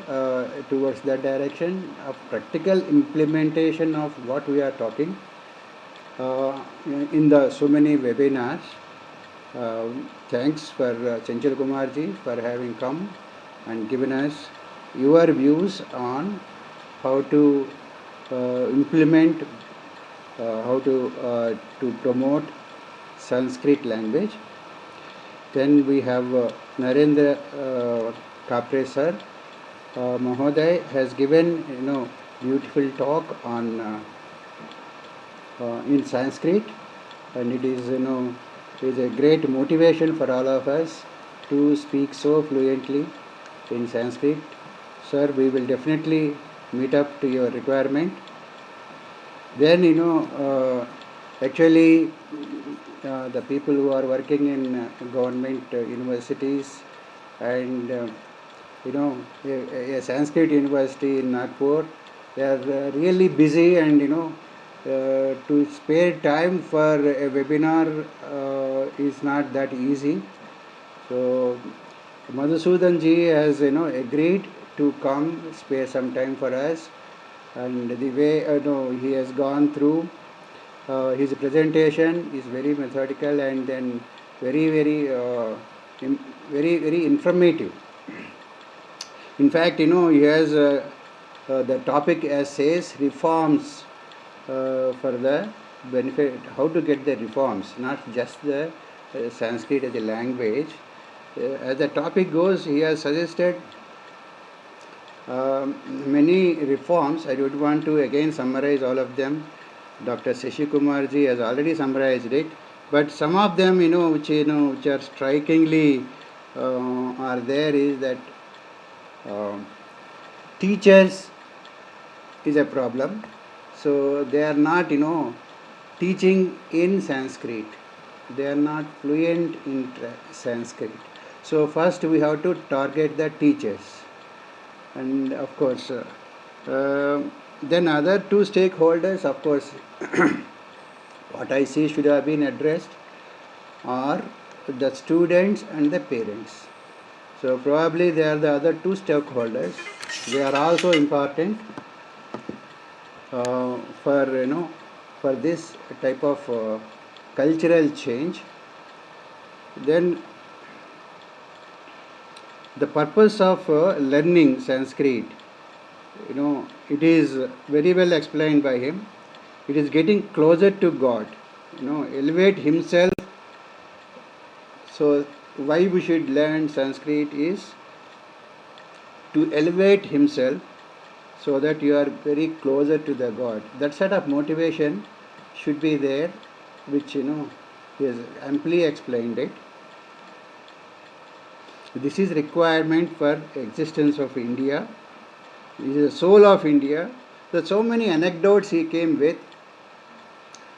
towards that direction of practical implementation of what we are talking in the so many webinars. Thanks for Chanchal Kumar ji for having come and given us your views on how to implement, how to promote Sanskrit language. Then we have Narendra Kapre sir. Mahoday has given beautiful talk on in Sanskrit, and it is is a great motivation for all of us to speak so fluently in Sanskrit. Sir, we will definitely meet up to your requirement. Then actually the people who are working in government universities and a Sanskrit university in Nagpur, they are really busy and to spare time for a webinar is not that easy. So Madhusudan ji has agreed to come spare some time for us, and the way he has gone through his presentation is very methodical and then very very informative. In fact, he has the topic as says reforms for the benefit, how to get the reforms, not just the Sanskrit as a language. As the topic goes, he has suggested many reforms. I would want to again summarize all of them. Dr. Shashi Kumar ji has already summarized it, but some of them, which are strikingly are there is that teachers is a problem. So they are not, teaching in Sanskrit. They are not fluent in Sanskrit. So first we have to target the teachers, and of course, then other two stakeholders, of course, what I see should have been addressed are the students and the parents. So probably they are the other two stakeholders. They are also important for for this type of cultural change. Then the purpose of learning Sanskrit, it is very well explained by him. It is getting closer to God, elevate himself. So why we should learn Sanskrit is to elevate himself so that you are very closer to the God. That sort of motivation should be there, which he has amply explained it. This is requirement for existence of India. This is the soul of India. There are so many anecdotes he came with,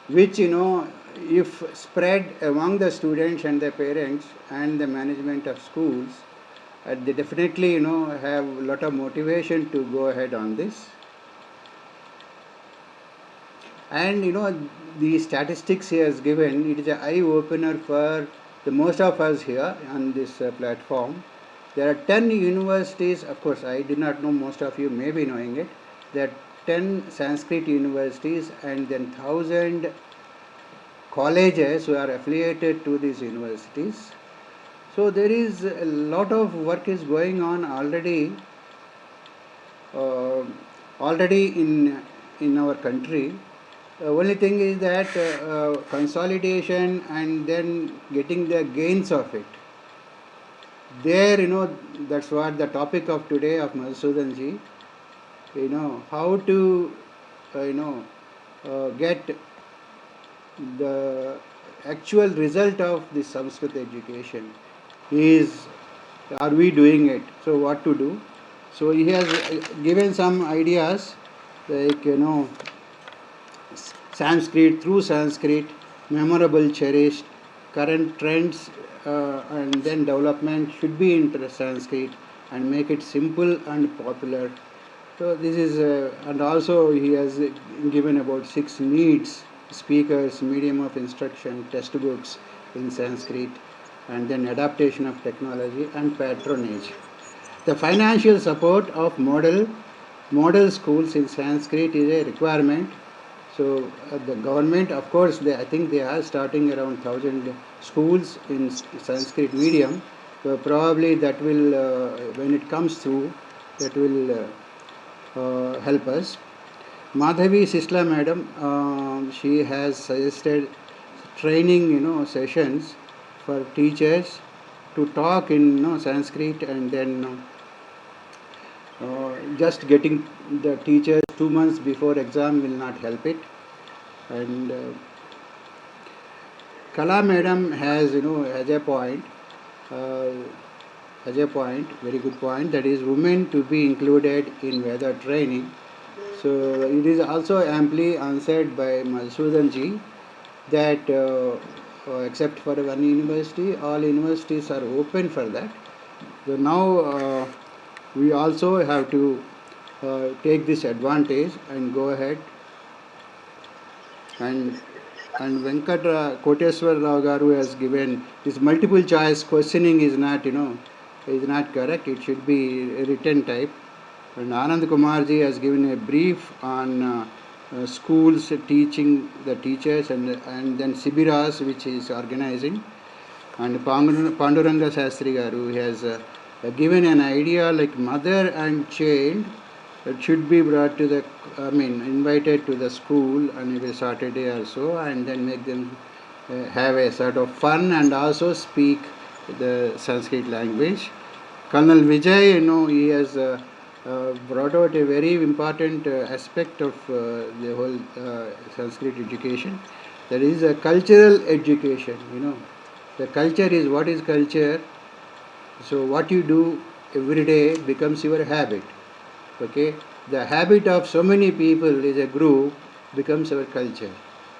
which if spread among the students and the parents and the management of schools, they definitely have a lot of motivation to go ahead on this. And the statistics he has given, it is an eye opener for the most of us here on this platform. There are 10 universities. Of course, I did not know, most of you may be knowing it. There are 10 Sanskrit universities and then 1,000 colleges who are affiliated to these universities. So there is a lot of work is going on already in our country. Only thing is that consolidation and then getting the gains of it. There, that's what the topic of today of Madhusudan ji. How to, get the actual result of the Sanskrit education. Are we doing it? So what to do? So he has given some ideas like Sanskrit, through Sanskrit, memorable, cherished, current trends, and then development should be in Sanskrit and make it simple and popular. So this is, and also he has given about 6 needs: speakers, medium of instruction, textbooks in Sanskrit, and then adaptation of technology and patronage. The financial support of model schools in Sanskrit is a requirement. So the government, of course, I think they are starting around 1,000 schools in Sanskrit medium. So probably that will, when it comes through, that will help us. Madhavi Sisla madam, she has suggested training, sessions for teachers to talk in Sanskrit, and then just getting the teachers 2 months before exam will not help it. And Kala madam has has a point, very good point, that is women to be included in Veda training. So it is also amply answered by Madhusudan ji that except for one university, all universities are open for that. So now we also have to take this advantage and go ahead and Venkat Koteswar Rao Garu has given this multiple choice questioning is not is not correct. It should be a written type. And Anand Kumarji has given a brief on schools teaching the teachers and then Sibiras which is organizing. And Panduranga Sastri Garu has given an idea like mother and child it should be brought to the invited to the school on every Saturday or so and then make them have a sort of fun and also speak the Sanskrit language. Colonel Vijay, he has brought out a very important aspect of the whole Sanskrit education. That is a cultural education. The culture is what is culture. So what you do every day becomes your habit. Okay, the habit of so many people is a group becomes our culture.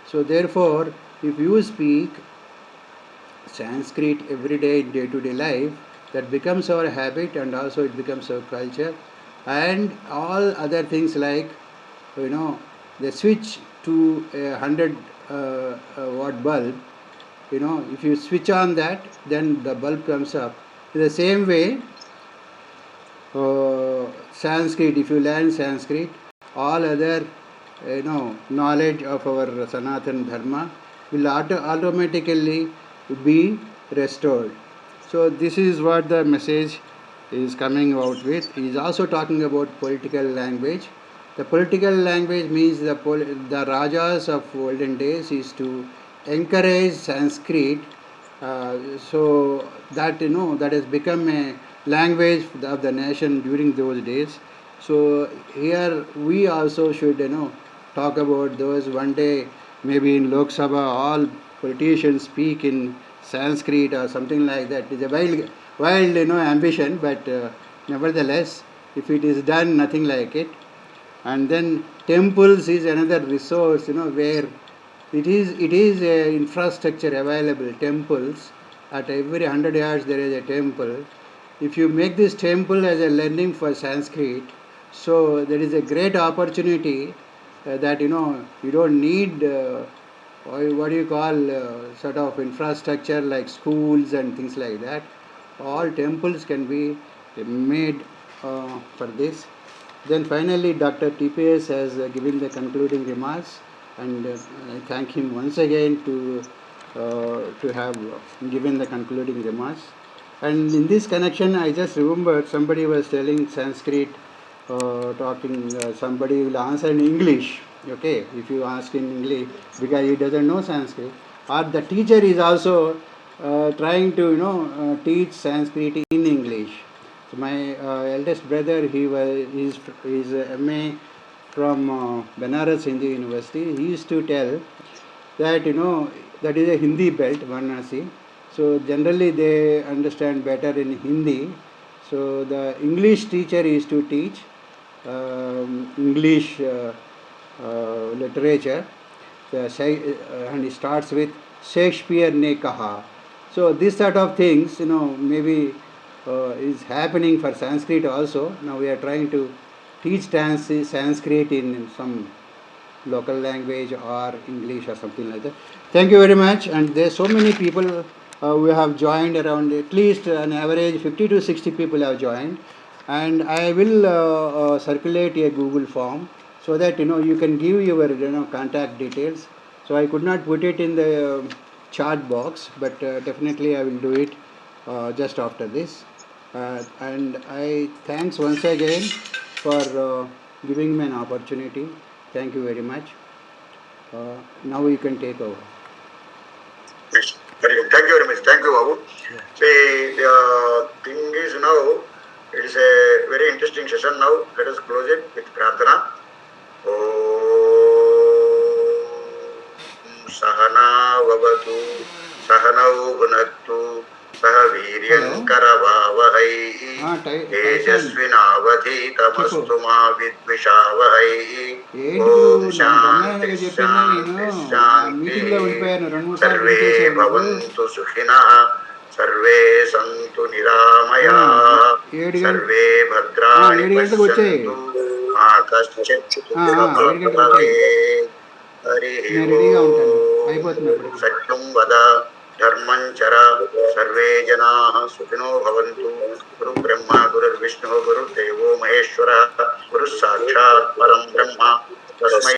So therefore, if you speak Sanskrit every day in day-to-day life, that becomes our habit and also it becomes our culture. And all other things like, the switch to a 100 watt bulb, if you switch on that, then the bulb comes up. In the same way, Sanskrit, if you learn Sanskrit, all other knowledge of our Sanatan Dharma will automatically be restored. So this is what the message is coming out with. He is also talking about political language. The political language means the Rajas of olden days is to encourage Sanskrit, so that that has become a language of the nation during those days. So here we also should talk about those one day maybe in Lok Sabha all politicians speak in Sanskrit or something like that. It's a wild ambition, but nevertheless, if it is done, nothing like it. And then temples is another resource, where it is a infrastructure available. Temples at every 100 yards there is a temple. If you make this temple as a learning for Sanskrit, so there is a great opportunity that you don't need what do you call sort of infrastructure like schools and things like that. All temples can be made for this. Then finally, Dr. TPS has given the concluding remarks, and I thank him once again to have given the concluding remarks. And in this connection, I just remembered somebody was telling Sanskrit, talking. Somebody will answer in English. Okay, if you ask in English because he doesn't know Sanskrit, or the teacher is also trying to teach Sanskrit in English. So my eldest brother, he's MA from Benares Hindu University. He used to tell that that is a Hindi belt, Varanasi. So generally they understand better in Hindi. So the English teacher is to teach English literature, and it starts with Shakespeare ne kaha. So this sort of things, maybe is happening for Sanskrit also. Now we are trying to teach Sanskrit in some local language or English or something like that. Thank you very much. And there are so many people who have joined, around at least an average 50 to 60 people have joined. And I will circulate a Google form so that you can give your contact details. So I could not put it in the chat box, but definitely I will do it just after this. And I thanks once again for giving me an opportunity. Thank you very much. Now you can take over. Yes, very good. Thank you very much. Thank you, Babu. Yeah. See, the thing is now, it is a very interesting session now. Let us close it with Prarthana. Sahana Vavatu, Sahanau Bhunaktu, Sahaviryan Karavavahai, Tejasvinavadhi Tamastu Ma Vidvishavahai, Om Shanti Shanti Shanti, Sarve Bhavantu Sukhinaha, Sarve Santu Niramaya, Sarve Bhadrani Pasyantu, Ma Kaschit Bhave. Hari నేను రెడీగా ఉంటాను, అయిపోతుంది అప్పటికి. సత్యం వద ధర్మం చర survey జనా సుఖినో భవంతు. గురు బ్రహ్మ గురుర్విష్ణు గురుర్దేవో మహేశ్వర గురు సాక్షాత్ పరం బ్రహ్మ తస్మై